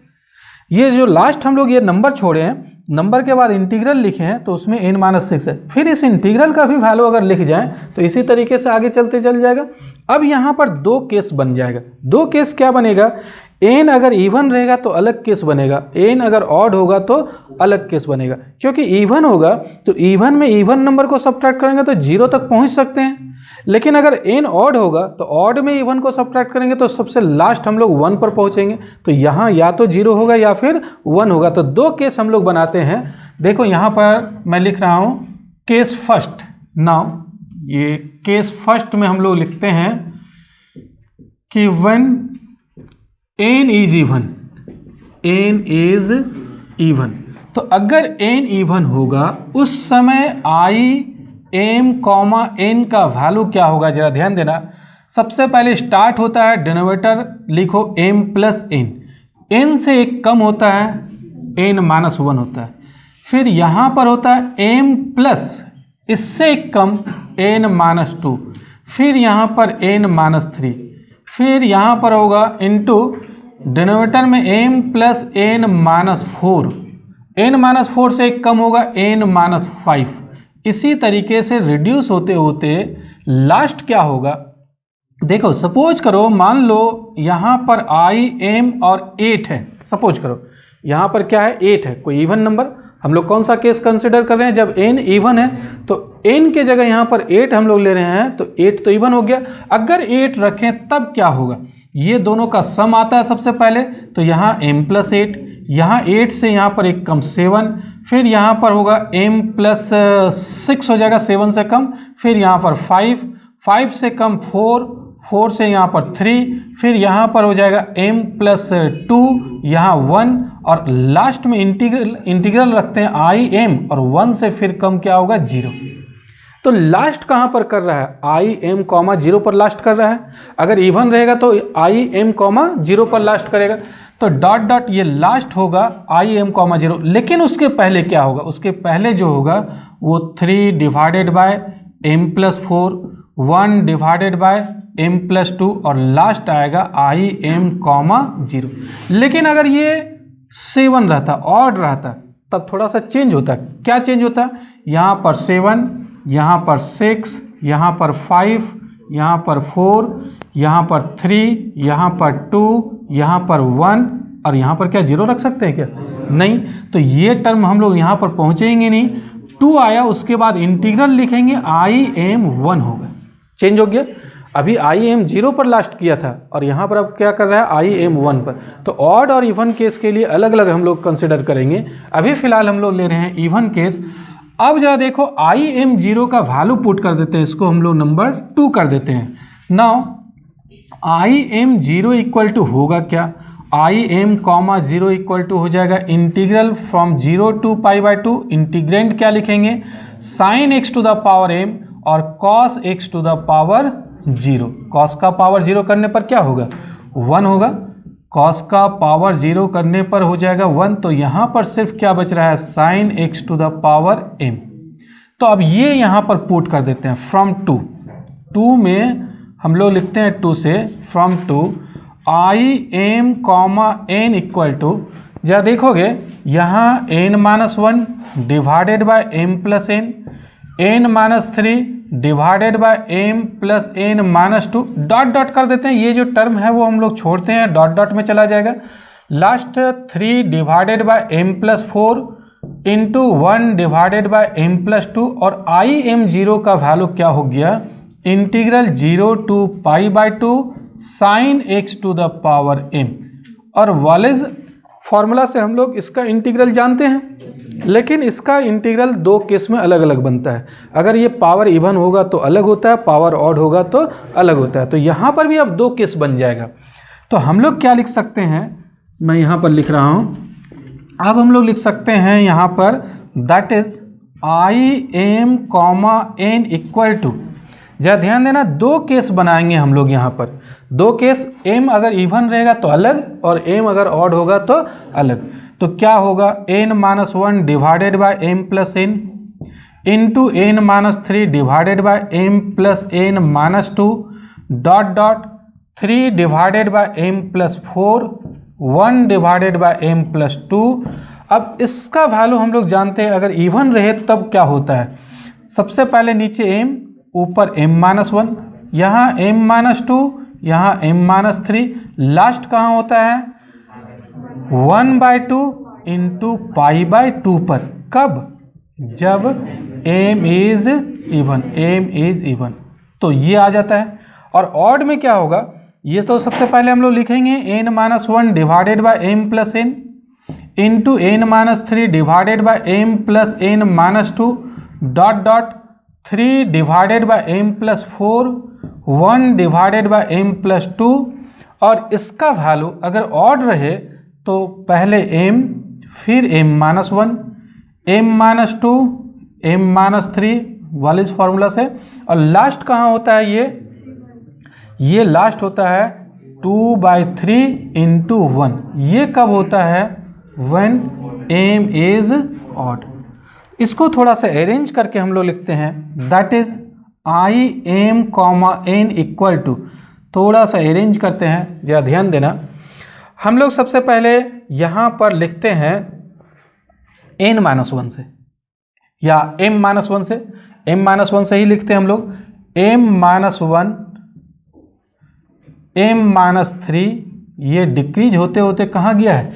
ये जो लास्ट हम लोग ये नंबर छोड़े हैं, नंबर के बाद इंटीग्रल लिखे हैं तो उसमें n-6 है। फिर इस इंटीग्रल का भी वैल्यू अगर लिख जाए तो इसी तरीके से आगे चलते चल जाएगा। अब यहाँ पर दो केस बन जाएगा। दो केस क्या बनेगा, n अगर इवन रहेगा तो अलग केस बनेगा, n अगर ऑड होगा तो अलग केस बनेगा। क्योंकि इवन होगा तो इवन में इवन नंबर को सब्ट्रैक्ट करेंगे तो 0 तक पहुँच सकते हैं, लेकिन अगर n ऑड होगा तो ऑड में इवन को सब्ट्रैक्ट करेंगे तो सबसे लास्ट हम लोग 1 पर पहुंचेंगे। तो यहाँ या तो 0 होगा या फिर 1 होगा। तो दो केस हम लोग बनाते हैं। देखो यहाँ पर मैं लिख रहा हूँ केस फर्स्ट। नाउ ये केस फर्स्ट में हम लोग लिखते हैं कि when n is even, n is even, तो अगर n इवन होगा उस समय i m, n का वैल्यू क्या होगा, जरा ध्यान देना। सबसे पहले स्टार्ट होता है डिनोमिनेटर लिखो m प्लस n से एक कम होता है n-1 होता है। फिर यहाँ पर होता है m प्लस इससे एक कम n-2, फिर यहाँ पर n-3, फिर यहाँ पर होगा इनटू डिनोमिनेटर में m प्लस n-4, n-4 से एक कम होगा n-5। इसी तरीके से रिड्यूस होते होते लास्ट क्या होगा, देखो सपोज करो मान लो यहाँ पर i m और 8 है। सपोज करो यहाँ पर क्या है, 8 है, कोई इवन नंबर। हम लोग कौन सा केस कंसिडर कर रहे हैं, जब n इवन है तो n के जगह यहाँ पर 8 हम लोग ले रहे हैं तो 8 तो इवन हो गया। अगर 8 रखें तब क्या होगा, ये दोनों का सम आता है सबसे पहले, तो यहाँ m प्लस 8, यहाँ 8 से यहाँ पर एक कम 7, फिर यहाँ पर होगा m प्लस 6 हो जाएगा 7 से कम, फिर यहाँ पर 5, 5 से कम 4, 4 से यहाँ पर 3, फिर यहाँ पर हो जाएगा m प्लस 2, यहाँ 1, और लास्ट में इंटीग्रल रखते हैं i m और 1 से फिर कम क्या होगा 0। तो लास्ट कहाँ पर कर रहा है, i m, 0 पर लास्ट कर रहा है। अगर इवन रहेगा तो i m, 0 पर लास्ट करेगा। तो डॉट डॉट ये लास्ट होगा i m, 0। लेकिन उसके पहले क्या होगा, उसके पहले जो होगा वो 3 divided by m plus 4, 1 divided by m plus 2 और लास्ट आएगा i m, 0। लेकिन अगर ये 7 रहता, ऑड रहता, तब थोड़ा सा चेंज होता। क्या चेंज होता, यहाँ पर 7, यहाँ पर 6, यहाँ पर 5, यहाँ पर 4, यहाँ पर 3, यहाँ पर 2, यहाँ पर 1 और यहाँ पर क्या 0 रख सकते हैं क्या, नहीं। तो ये टर्म हम लोग यहाँ पर पहुँचेंगे नहीं। 2 आया, उसके बाद इंटीग्रल लिखेंगे i m 1 होगा, चेंज हो गया। अभी i m 0 पर लास्ट किया था और यहाँ पर अब क्या कर रहा है i m 1 पर। तो ऑड और इवन केस के लिए अलग अलग हम लोग कंसिडर करेंगे। अभी फिलहाल हम लोग ले रहे हैं इवन केस। अब जरा देखो i m 0 का वैल्यू पुट कर देते हैं, इसको हम लोग नंबर 2 कर देते हैं। Now i m 0 equal to होगा क्या, i m, 0 इक्वल टू हो जाएगा इंटीग्रल फ्रॉम 0 टू π/2। इंटीग्रेंड क्या लिखेंगे, sin x to the power m और cos x to the power 0। cos का पावर 0 करने पर क्या होगा, 1 होगा। cos का पावर 0 करने पर हो जाएगा 1। तो यहाँ पर सिर्फ क्या बच रहा है, sin x to the power m। तो अब ये यहाँ पर पुट कर देते हैं फ्रॉम 2 में हम लोग लिखते हैं 2 से, from 2 i m, n equal to, जरा देखोगे यहाँ n-1 divided by m plus n-3 divided by m plus n-2, dot dot कर देते हैं। ये जो टर्म है वो हम लोग छोड़ते हैं, डॉट डॉट में चला जाएगा। Last 3 divided by m plus 4 into 1 divided by m plus 2 और i m 0 का वैल्यू क्या हो गया, integral 0 to π/2 sin x to the power m। और वालेज फॉर्मूला से हम लोग इसका इंटीग्रल जानते हैं, लेकिन इसका इंटीग्रल दो केस में अलग अलग बनता है। अगर ये पावर इवन होगा तो अलग होता है, पावर ऑड होगा तो अलग होता है। तो यहाँ पर भी अब दो केस बन जाएगा। तो हम लोग क्या लिख सकते हैं, मैं यहाँ पर लिख रहा हूँ, अब हम लोग लिख सकते हैं यहाँ पर that is i m, n equal to, जरा ध्यान देना दो केस बनाएंगे हम लोग यहाँ पर। दो केस, m अगर इवन रहेगा तो अलग और m अगर ऑड होगा तो अलग। तो क्या होगा, n-1 divided by m plus n into n minus 3 divided by m plus n minus 2 dot dot 3 divided by m plus 4 1 divided by m plus 2। अब इसका वैल्यू हम लोग जानते हैं, अगर इवन रहे तब क्या होता है। सबसे पहले नीचे एम, ऊपर एम माइनस 1, यहाँ एम माइनस 2, यहाँ एम माइनस 3, लास्ट कहाँ होता है 1/2 इंटू पाई बाई 2 पर। कब? जब m is even, m is even, तो ये आ जाता है। और ऑड में क्या होगा, ये तो सबसे पहले हम लोग लिखेंगे n minus 1 divided by m plus n into n minus 3 divided by m plus n minus 2 dot dot 3 divided by m plus 4 1 divided by m plus 2। और इसका वैल्यू अगर ऑड रहे तो पहले एम, फिर m minus 1, m minus 2, m minus 3 वाले इस formula से। और लास्ट कहाँ होता है ये लास्ट होता है 2/3 इंटू 1। ये कब होता है? When m is odd. इसको थोड़ा सा अरेंज करके हम लोग लिखते हैं, that is I m comma n equal to, थोड़ा सा अरेंज करते हैं, जरा ध्यान देना। हम लोग सबसे पहले यहाँ पर लिखते हैं एन माइनस 1 से या एम माइनस 1 से, एम माइनस 1 से ही लिखते हैं हम लोग। एम माइनस 1, एम माइनस 3, ये डिक्रीज होते होते कहाँ गया है?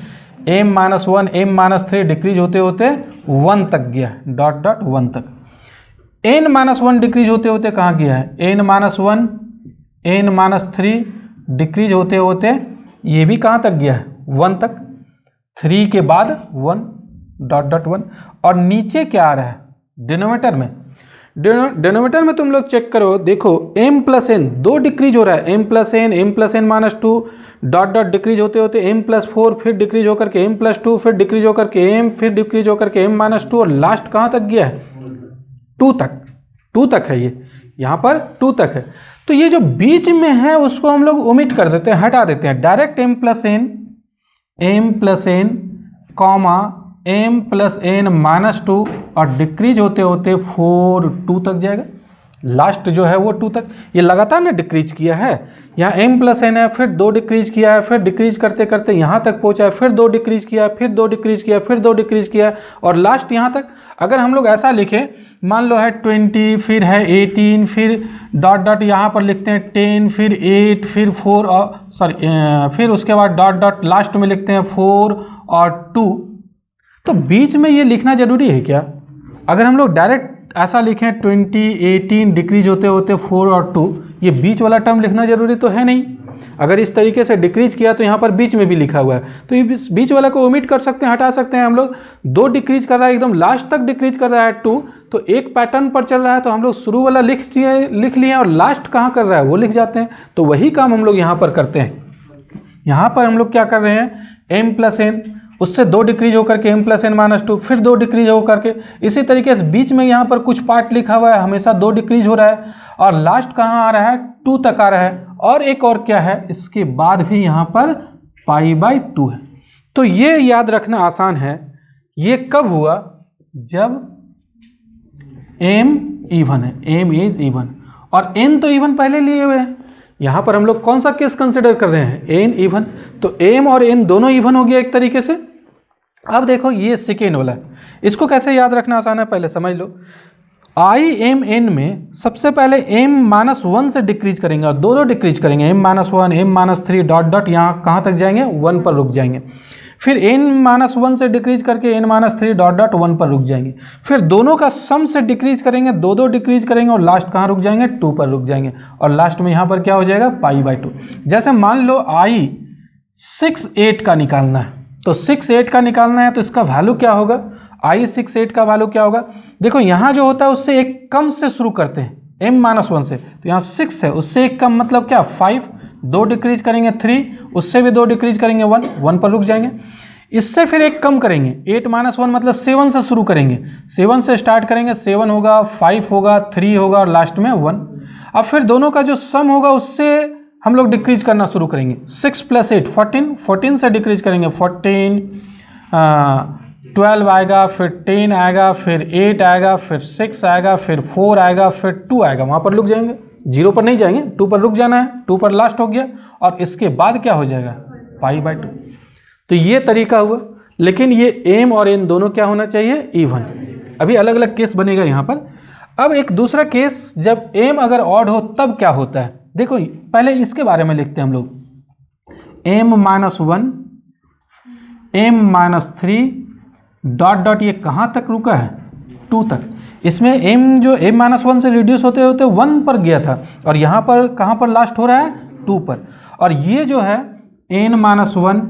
M minus 1, m minus 3 decrease होते होते 1 तक गया है, डॉट डॉट 1 तक। एन माइनस 1 डिक्रीज होते होते कहाँ गया है? N minus 1, n minus 3 decrease होते होते ये भी कहाँ तक गया है? 1 तक। 3 के बाद 1 डॉट डॉट 1। और नीचे क्या आ रहा है डिनोमिनेटर में? डिनोमिनेटर में तुम लोग चेक करो, देखो m प्लस एन 2 डिक्रीज हो रहा है, m plus n minus 2 dot dot decrease होते होते m प्लस 4, फिर डिक्रीज होकर के m प्लस 2, फिर डिक्रीज होकर के m, फिर डिक्रीज होकर के m माइनस 2, और लास्ट कहाँ तक गया है? 2 तक। 2 तक है, ये यहाँ पर 2 तक है। तो ये जो बीच में है उसको हम लोग ओमिट कर देते हैं, हटा देते हैं। Direct m plus n comma m plus n minus 2 और डिक्रीज होते होते 4 2 तक जाएगा। लास्ट जो है वो 2 तक। ये लगातार ने डिक्रीज किया है, यहाँ m प्लस एन है, फिर 2 डिक्रीज किया है, फिर डिक्रीज करते करते यहाँ तक पहुँचा है, फिर 2 डिक्रीज किया है, फिर 2 डिक्रीज किया, फिर 2 डिक्रीज किया और लास्ट यहाँ तक। अगर हम लोग ऐसा लिखें, मान लो है 20, फिर है 18, फिर डॉट डॉट यहाँ पर लिखते हैं 10, फिर 8, फिर 4 और फिर उसके बाद डॉट डॉट लास्ट में लिखते हैं 4 और 2। तो बीच में ये लिखना जरूरी है क्या? अगर हम लोग डायरेक्ट ऐसा लिखें 20, 18 डिक्रीज होते होते 4 और 2, ये बीच वाला टर्म लिखना जरूरी तो है नहीं। अगर इस तरीके से डिक्रीज किया तो यहाँ पर बीच में भी लिखा हुआ है, तो ये बीच वाला को ओमिट कर सकते हैं, हटा सकते हैं हम लोग। 2 डिक्रीज कर रहा है, एकदम लास्ट तक डिक्रीज कर रहा है 2, तो एक पैटर्न पर चल रहा है, तो हम लोग शुरू वाला लिख लिए और लास्ट कहाँ कर रहा है वो लिख जाते हैं। तो वही काम हम लोग यहाँ पर करते हैं। यहाँ पर हम लोग क्या कर रहे हैं, m प्लस एन, उससे 2 डिक्रीज होकर के m प्लस एन माइनस 2, फिर 2 डिक्रीज होकर के, इसी तरीके से बीच में यहाँ पर कुछ पार्ट लिखा हुआ है, हमेशा 2 डिक्रीज हो रहा है और लास्ट कहाँ आ रहा है? 2 तक आ रहा है। और एक और क्या है, इसके बाद भी यहाँ पर पाई बाई 2 है। तो ये याद रखना आसान है। ये कब हुआ? जब m इवन है, m इज इवन, और n तो इवन पहले लिए हुए हैं। यहाँ पर हम लोग कौन सा केस कंसिडर कर रहे हैं? n इवन, तो m और n दोनों इवन हो गया एक तरीके से। अब देखो ये सेकेंड वाला है, इसको कैसे याद रखना आसान है, पहले समझ लो। आई एम एन में सबसे पहले m माइनस 1 से डिक्रीज करेंगे और 2 डिक्रीज करेंगे, m minus 1, m minus 3 dot dot, यहाँ कहाँ तक जाएंगे? 1 पर रुक जाएंगे। फिर n माइनस 1 से डिक्रीज करके n माइनस 3 डॉट डॉट 1 पर रुक जाएंगे। फिर दोनों का सम से डिक्रीज करेंगे, 2 डिक्रीज करेंगे और लास्ट कहाँ रुक जाएंगे? 2 पर रुक जाएंगे। और लास्ट में यहाँ पर क्या हो जाएगा? Pi by 2। जैसे मान लो i 6 8 का निकालना है, तो 6 8 का निकालना है, तो इसका वैल्यू क्या होगा? i 6 8 का वैल्यू क्या होगा? देखो यहाँ जो होता है उससे एक कम से शुरू करते हैं, m माइनस 1 से, तो यहाँ 6 है, उससे एक कम मतलब क्या? 5, 2 डिक्रीज करेंगे 3, उससे भी 2 डिक्रीज करेंगे 1 पर रुक जाएंगे। इससे फिर एक कम करेंगे, 8 माइनस 1 मतलब 7 से शुरू करेंगे, 7 से स्टार्ट करेंगे, 7 होगा, 5 होगा, 3 होगा और लास्ट में 1। अब फिर दोनों का जो सम होगा उससे हम लोग डिक्रीज करना शुरू करेंगे। 6 प्लस 8 14, 14 से डिक्रीज करेंगे 14, 12 आएगा, फिर 10 आएगा, फिर 8 आएगा, फिर 6 आएगा, फिर 4 आएगा, फिर 2 आएगा। वहाँ पर रुक जाएंगे, 0 पर नहीं जाएंगे, 2 पर रुक जाना है, 2 पर लास्ट हो गया और इसके बाद क्या हो जाएगा π/2। तो ये तरीका हुआ, लेकिन ये m और n दोनों क्या होना चाहिए इवन। अभी अलग अलग केस बनेगा यहाँ पर। अब एक दूसरा केस, जब m अगर ऑड हो तब क्या होता है, देखो पहले इसके बारे में लिखते हैं हम लोग। m-1 m-3 डॉट डॉट, ये कहाँ तक रुका है 2 तक। इसमें m जो m-1 से रिड्यूस होते होते 1 पर गया था और यहाँ पर कहाँ पर लास्ट हो रहा है 2 पर। और ये जो है n-1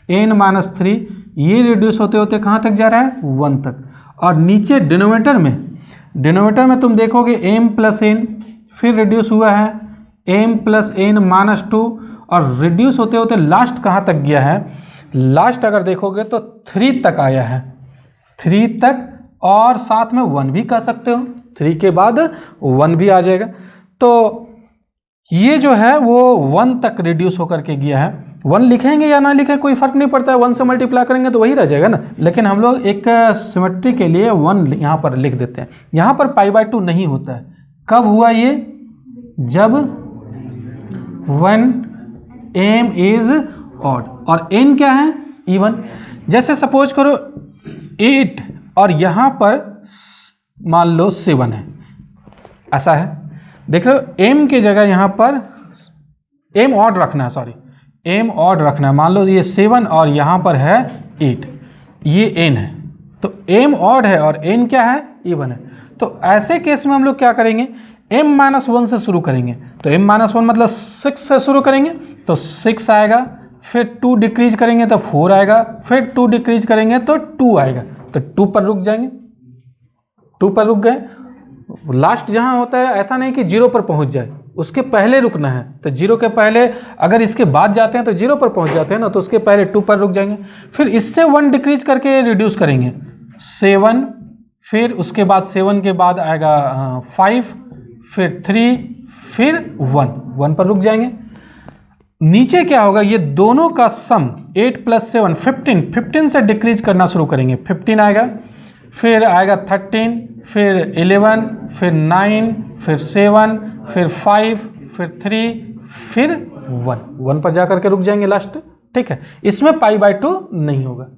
n-3 ये रिड्यूस होते होते कहाँ तक जा रहा है 1 तक। और नीचे डिनोमिनेटर में तुम देखोगे m प्लस n फिर रिड्यूस हुआ है m प्लस n-2 और रिड्यूस होते होते लास्ट कहाँ तक गया है, लास्ट अगर देखोगे तो 3 तक आया है, 3 तक, और साथ में 1 भी कह सकते हो, 3 के बाद 1 भी आ जाएगा। तो ये जो है वो 1 तक रिड्यूस होकर के गया है। 1 लिखेंगे या ना लिखें कोई फर्क नहीं पड़ता है, 1 से मल्टीप्लाई करेंगे तो वही रह जाएगा ना, लेकिन हम लोग एक सिमेट्री के लिए 1 यहाँ पर लिख देते हैं। यहाँ पर π/2 नहीं होता है। कब हुआ ये, जब when m इज ऑड और n क्या है इवन। जैसे सपोज करो 8 और यहाँ पर मान लो 7 है, ऐसा है, देख लो m की जगह यहाँ पर m ऑड रखना है, सॉरी m ऑड रखना है। मान लो ये 7 और यहाँ पर है 8, ये n है, तो m ऑड है और n क्या है इवन है। तो ऐसे केस में हम लोग क्या करेंगे, m-1 से शुरू करेंगे। तो m-1 मतलब 6 से शुरू करेंगे तो 6 आएगा, फिर 2 डिक्रीज करेंगे तो 4 आएगा, फिर 2 डिक्रीज करेंगे तो 2 आएगा। तो 2 पर रुक जाएंगे, 2 पर रुक गए। लास्ट जहाँ होता है ऐसा नहीं कि 0 पर पहुँच जाए, उसके पहले रुकना है। तो 0 के पहले अगर इसके बाद जाते हैं तो 0 पर पहुँच जाते हैं ना, तो उसके पहले 2 पर रुक जाएंगे। फिर इससे 1 डिक्रीज करके रिड्यूस करेंगे 7, फिर उसके बाद 7 के बाद आएगा 5, फिर 3, फिर 1 पर रुक जाएंगे। नीचे क्या होगा, ये दोनों का सम 8 + 7 15 से डिक्रीज करना शुरू करेंगे। 15 आएगा, फिर आएगा 13, फिर 11, फिर 9, फिर 7, फिर 5, फिर 3, फिर 1 पर जाकर के रुक जाएंगे लास्ट। ठीक है, इसमें π/2 नहीं होगा।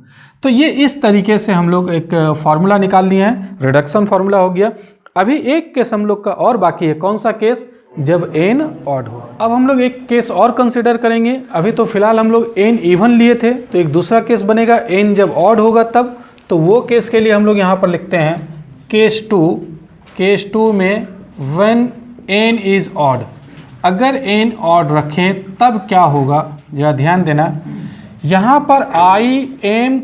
तो ये इस तरीके से हम लोग एक फार्मूला निकाल लिए हैं, रिडक्शन फार्मूला हो गया। अभी एक केस हम लोग का और बाकी है, कौन सा केस, जब n ऑड हो। अब हम लोग एक केस और कंसिडर करेंगे। अभी तो फिलहाल हम लोग n इवन लिए थे, तो एक दूसरा केस बनेगा n जब ऑड होगा तब। तो वो केस के लिए हम लोग यहाँ पर लिखते हैं केस 2 में व्हेन n इज ऑड। अगर n ऑड रखें तब क्या होगा, जरा ध्यान देना। यहाँ पर i m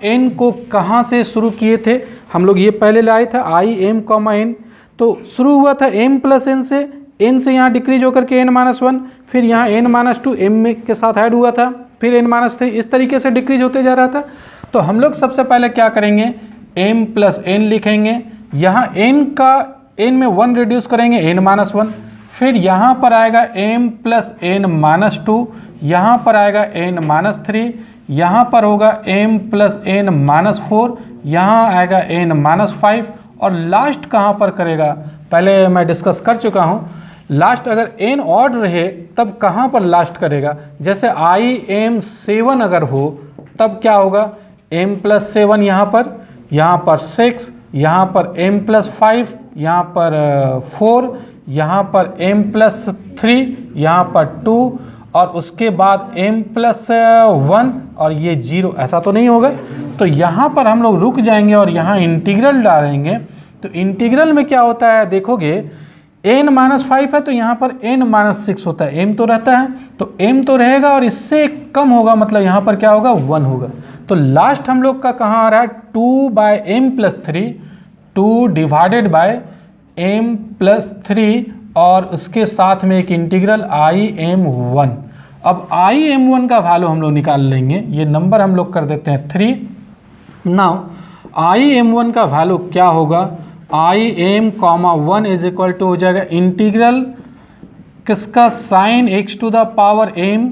n को कहाँ से शुरू किए थे हम लोग, ये पहले लाए थे i m n, तो शुरू हुआ था m + n से, n से यहाँ डिक्रीज होकर के n-1, फिर यहाँ n-2 m के साथ ऐड हुआ था, फिर n-3, इस तरीके से डिक्रीज होते जा रहा था। तो हम लोग सबसे पहले क्या करेंगे, m + n लिखेंगे। यहाँ n में 1 रिड्यूस करेंगे n-1, फिर यहाँ पर आएगा m + n-2, यहाँ पर आएगा n-3, यहाँ पर होगा m + n-4, यहाँ आएगा n-5 और लास्ट कहाँ पर करेगा, पहले मैं डिस्कस कर चुका हूँ। लास्ट अगर n ऑड रहे तब कहाँ पर लास्ट करेगा, जैसे i m 7 अगर हो तब क्या होगा, m + 7 यहाँ पर 6, यहाँ पर m + 5, यहाँ पर 4, यहाँ पर m + 3, यहाँ पर 2 और उसके बाद m + 1 और ये 0, ऐसा तो नहीं होगा। तो यहाँ पर हम लोग रुक जाएंगे और यहाँ इंटीग्रल डालेंगे। तो इंटीग्रल में क्या होता है, देखोगे n-5 है तो यहाँ पर n-6 होता है, m तो रहता है, तो m तो रहेगा और इससे कम होगा, मतलब यहाँ पर क्या होगा 1 होगा। तो लास्ट हम लोग का कहाँ आ रहा है, 2/m + 3, 2 डिवाइडेड बाय m + 3 और उसके साथ में एक इंटीग्रल im1। अब im1 का वैल्यू हम लोग निकाल लेंगे, ये नंबर हम लोग कर देते हैं 3। नाउ im1 का वैल्यू क्या होगा, im, 1 = हो जाएगा इंटीग्रल किसका, sin x⁻m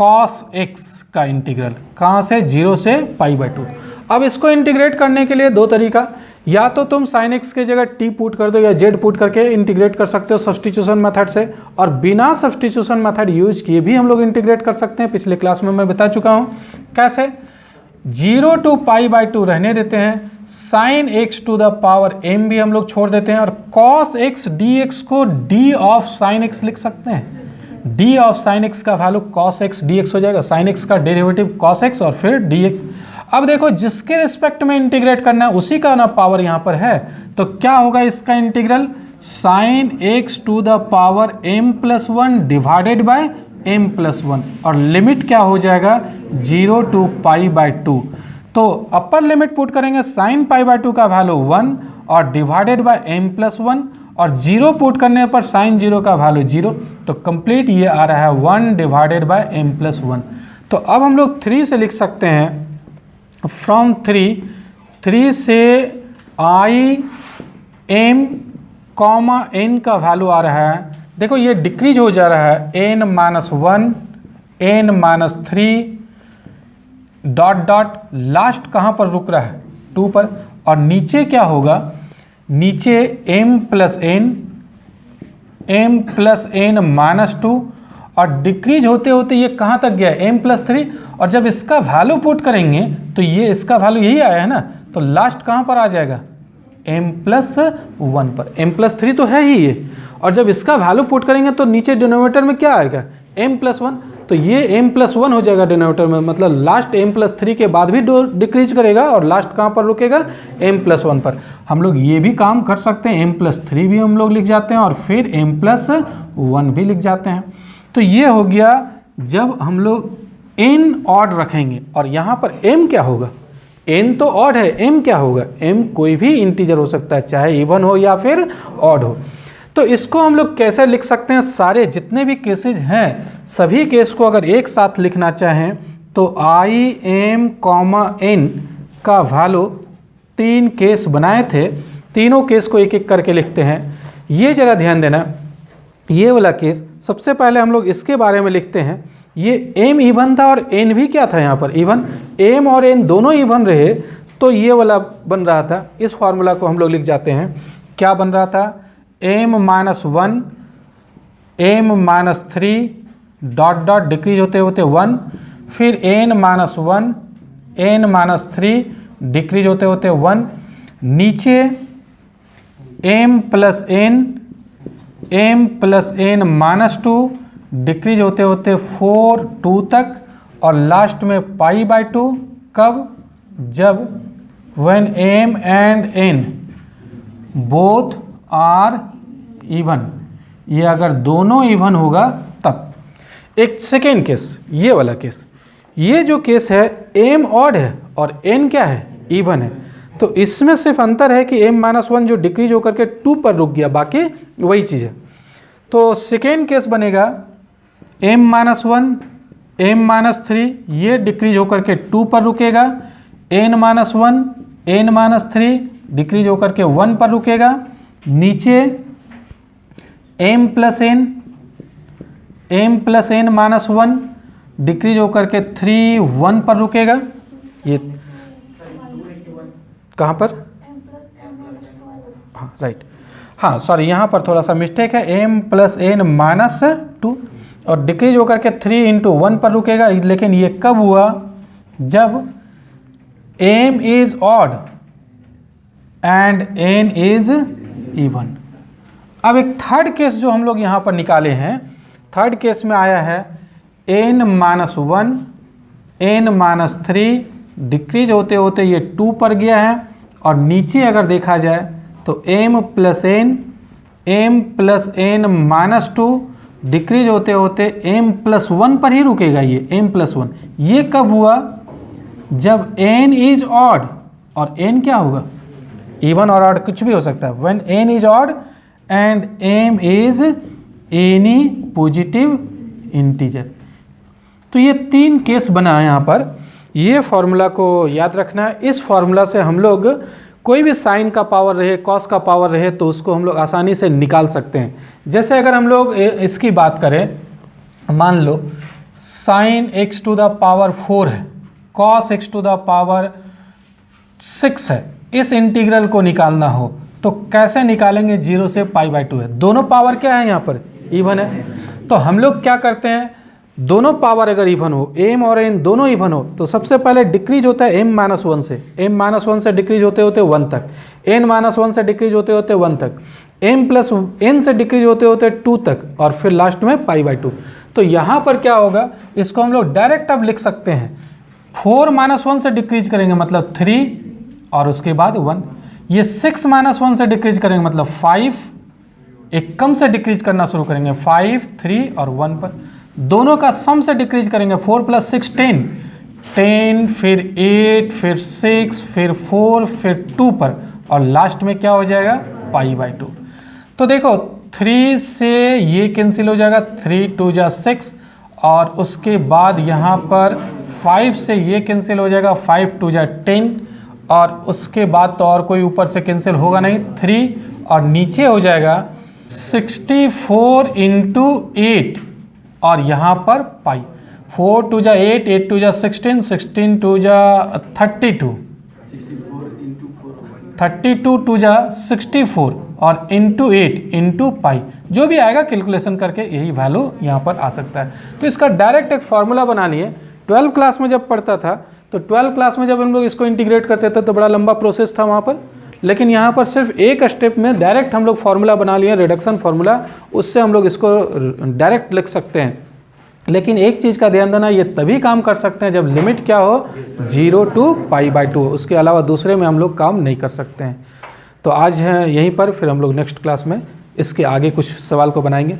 कॉस एक्स का इंटीग्रल, कहाँ से, 0 से π/2। अब इसको इंटीग्रेट करने के लिए दो तरीका, या तो तुम साइन एक्स की जगह t पुट कर दो या z पुट करके इंटीग्रेट कर सकते हो सब्स्टिट्यूशन मेथड से, और बिना सब्स्टिट्यूशन मेथड यूज किए भी हम लोग इंटीग्रेट कर सकते हैं। पिछले क्लास में मैं बता चुका हूँ कैसे। 0 to π/2 रहने देते हैं, sine x to the power m भी हम लोग छोड़ देते हैं, और कॉस एक्स dx को d ऑफ साइन एक्स लिख सकते हैं। d ऑफ साइन एक्स का वैल्यू कॉस एक्स dx हो जाएगा, साइन एक्स का डेरिवेटिव कॉस एक्स और फिर dx। अब देखो जिसके रिस्पेक्ट में इंटीग्रेट करना है उसी का ना पावर यहाँ पर है, तो क्या होगा इसका integral, sine x to the power m+1 divided by m+1, और लिमिट क्या हो जाएगा 0 to π/2। तो अपर लिमिट पुट करेंगे साइन π/2 का वैल्यू 1 और डिवाइडेड बाय m+1, और 0 पुट करने पर साइन 0 का वैल्यू 0, तो कंप्लीट ये आ रहा है 1 डिवाइडेड बाय m+1। तो अब हम लोग 3 से लिख सकते हैं, फ्रॉम 3 से i m n का वैल्यू आ रहा है, देखो ये डिक्रीज हो जा रहा है, n-1 n-3 dot dot, last कहाँ पर रुक रहा है 2 पर, और नीचे क्या होगा, नीचे m+n-2, और डिक्रीज होते होते ये कहाँ तक गया m+3, और जब इसका वैल्यू पुट करेंगे तो ये इसका वैल्यू यही आया है ना, तो लास्ट कहाँ पर आ जाएगा m+1 पर, m+3 तो है ही ये, और जब इसका वैल्यू पुट करेंगे तो नीचे डिनोमिनेटर में क्या आएगा m+1, तो ये m+1 हो जाएगा डिनोमिनेटर में, मतलब लास्ट m+3 के बाद भी डिक्रीज करेगा और लास्ट कहाँ पर रुकेगा m+1 पर। हम लोग ये भी काम कर सकते हैं, m+3 भी हम लोग लिख जाते हैं और फिर m+1 भी लिख जाते हैं। तो ये हो गया जब हम लोग n ऑड रखेंगे, और यहाँ पर m क्या होगा, n तो ऑड है, m क्या होगा, m कोई भी इंटीजर हो सकता है, चाहे इवन हो या फिर ऑड हो। तो इसको हम लोग कैसे लिख सकते हैं, सारे जितने भी केसेस हैं सभी केस को अगर एक साथ लिखना चाहें तो i m n का वैल्यू 3 केस बनाए थे, तीनों केस को एक एक करके लिखते हैं। ये जरा ध्यान देना, ये वाला केस सबसे पहले हम लोग इसके बारे में लिखते हैं। ये m इवन था और n भी क्या था यहाँ पर इवन, m और n दोनों इवन रहे तो ये वाला बन रहा था। इस फॉर्मूला को हम लोग लिख जाते हैं, क्या बन रहा था, m-1 m-3 dot dot decrease होते होते 1, फिर n-1 n-3 डिक्रीज होते होते 1, नीचे m+n-2 डिक्रीज होते होते 4 2 तक, और लास्ट में π/2, कब, जब when m and n both are even, ये अगर दोनों इवन होगा तब। एक सेकेंड केस, ये वाला केस, ये जो केस है m ऑड है और n क्या है, इवन है, तो इसमें सिर्फ अंतर है कि m-1 जो डिक्रीज होकर के 2 पर रुक गया, बाकी वही चीज़ है। तो सेकेंड केस बनेगा m-1 m-3 ये डिक्रीज होकर के 2 पर रुकेगा, n-1 n-3 डिक्रीज होकर के 1 पर रुकेगा, नीचे m+n m+n-1 डिक्रीज होकर के 3 1 पर रुकेगा। ये कहाँ पर, हाँ राइट, हाँ सॉरी यहाँ पर थोड़ा सा मिस्टेक है, m+n-2 और डिक्रीज होकर के 3 × 1 पर रुकेगा, लेकिन ये कब हुआ, जब m is odd and n is even. अब एक थर्ड केस जो हम लोग यहाँ पर निकाले हैं, थर्ड केस में आया है n-1 n-3 डिक्रीज होते होते ये 2 पर गया है, और नीचे अगर देखा जाए तो m+n m+n-2 डिक्रीज होते होते m+1 पर ही रुकेगा, ये m+1। ये कब हुआ, जब n इज ऑड, और n क्या होगा, इवन और ऑड कुछ भी हो सकता है, when n is odd and m is any positive integer. तो ये 3 केस बना है यहाँ पर, ये फॉर्मूला को याद रखना है। इस फॉर्मूला से हम लोग कोई भी साइन का पावर रहे, कॉस का पावर रहे, तो उसको हम लोग आसानी से निकाल सकते हैं। जैसे अगर हम लोग इसकी बात करें, मान लो sine x to the power 4 है, cos x to the power 6 है, इस इंटीग्रल को निकालना हो तो कैसे निकालेंगे? 0 से π/2 है, दोनों पावर क्या है यहाँ पर? इवन है। तो हम लोग क्या करते हैं, दोनों पावर अगर इवन हो, m और n दोनों इवन हो, तो सबसे पहले डिक्रीज होता है m-1 से, m-1 से डिक्रीज होते होते 1 तक, n-1 से डिक्रीज होते होते 1 तक, m+n से डिक्रीज होते होते 2 तक, और फिर लास्ट में π/2। तो यहाँ पर क्या होगा, इसको हम लोग डायरेक्ट अब लिख सकते हैं, 4-1 से डिक्रीज करेंगे मतलब 3 और उसके बाद 1, ये 6-1 से डिक्रीज करेंगे मतलब 5, एक कम से डिक्रीज करना शुरू करेंगे 5, 3 और 1 पर, दोनों का सम से डिक्रीज करेंगे 4 + 6 10, 10 फिर 8 फिर 6 फिर 4 फिर 2 पर, और लास्ट में क्या हो जाएगा? π/2। तो देखो 3 से ये कैंसिल हो जाएगा, 3 2 जा 6, और उसके बाद यहाँ पर 5 से ये कैंसिल हो जाएगा, 5 2 जा 10, और उसके बाद तो और कोई ऊपर से कैंसिल होगा नहीं, 3, और नीचे हो जाएगा 64 × 8, और यहाँ पर पाई, 4 2 जा 8, 8 2 जा 16, 16 2 जा 32, 32 2 जा 64, और इंटू 8 इंटू पाई, जो भी आएगा कैलकुलेशन करके यही वैल्यू यहाँ पर आ सकता है। तो इसका डायरेक्ट एक फार्मूला बना लिए। 12 क्लास में जब पढ़ता था तो 12 क्लास में जब हम लोग इसको इंटीग्रेट करते थे तो बड़ा लंबा प्रोसेस था वहाँ पर, लेकिन यहाँ पर सिर्फ एक स्टेप में डायरेक्ट हम लोग फार्मूला बना लिए, रिडक्शन फार्मूला, उससे हम लोग इसको डायरेक्ट लिख सकते हैं। लेकिन एक चीज़ का ध्यान देना, ये तभी काम कर सकते हैं जब लिमिट क्या हो, 0 to π/2, उसके अलावा दूसरे में हम लोग काम नहीं कर सकते हैं। तो आज है यहीं पर, फिर हम लोग नेक्स्ट क्लास में इसके आगे कुछ सवाल को बनाएंगे।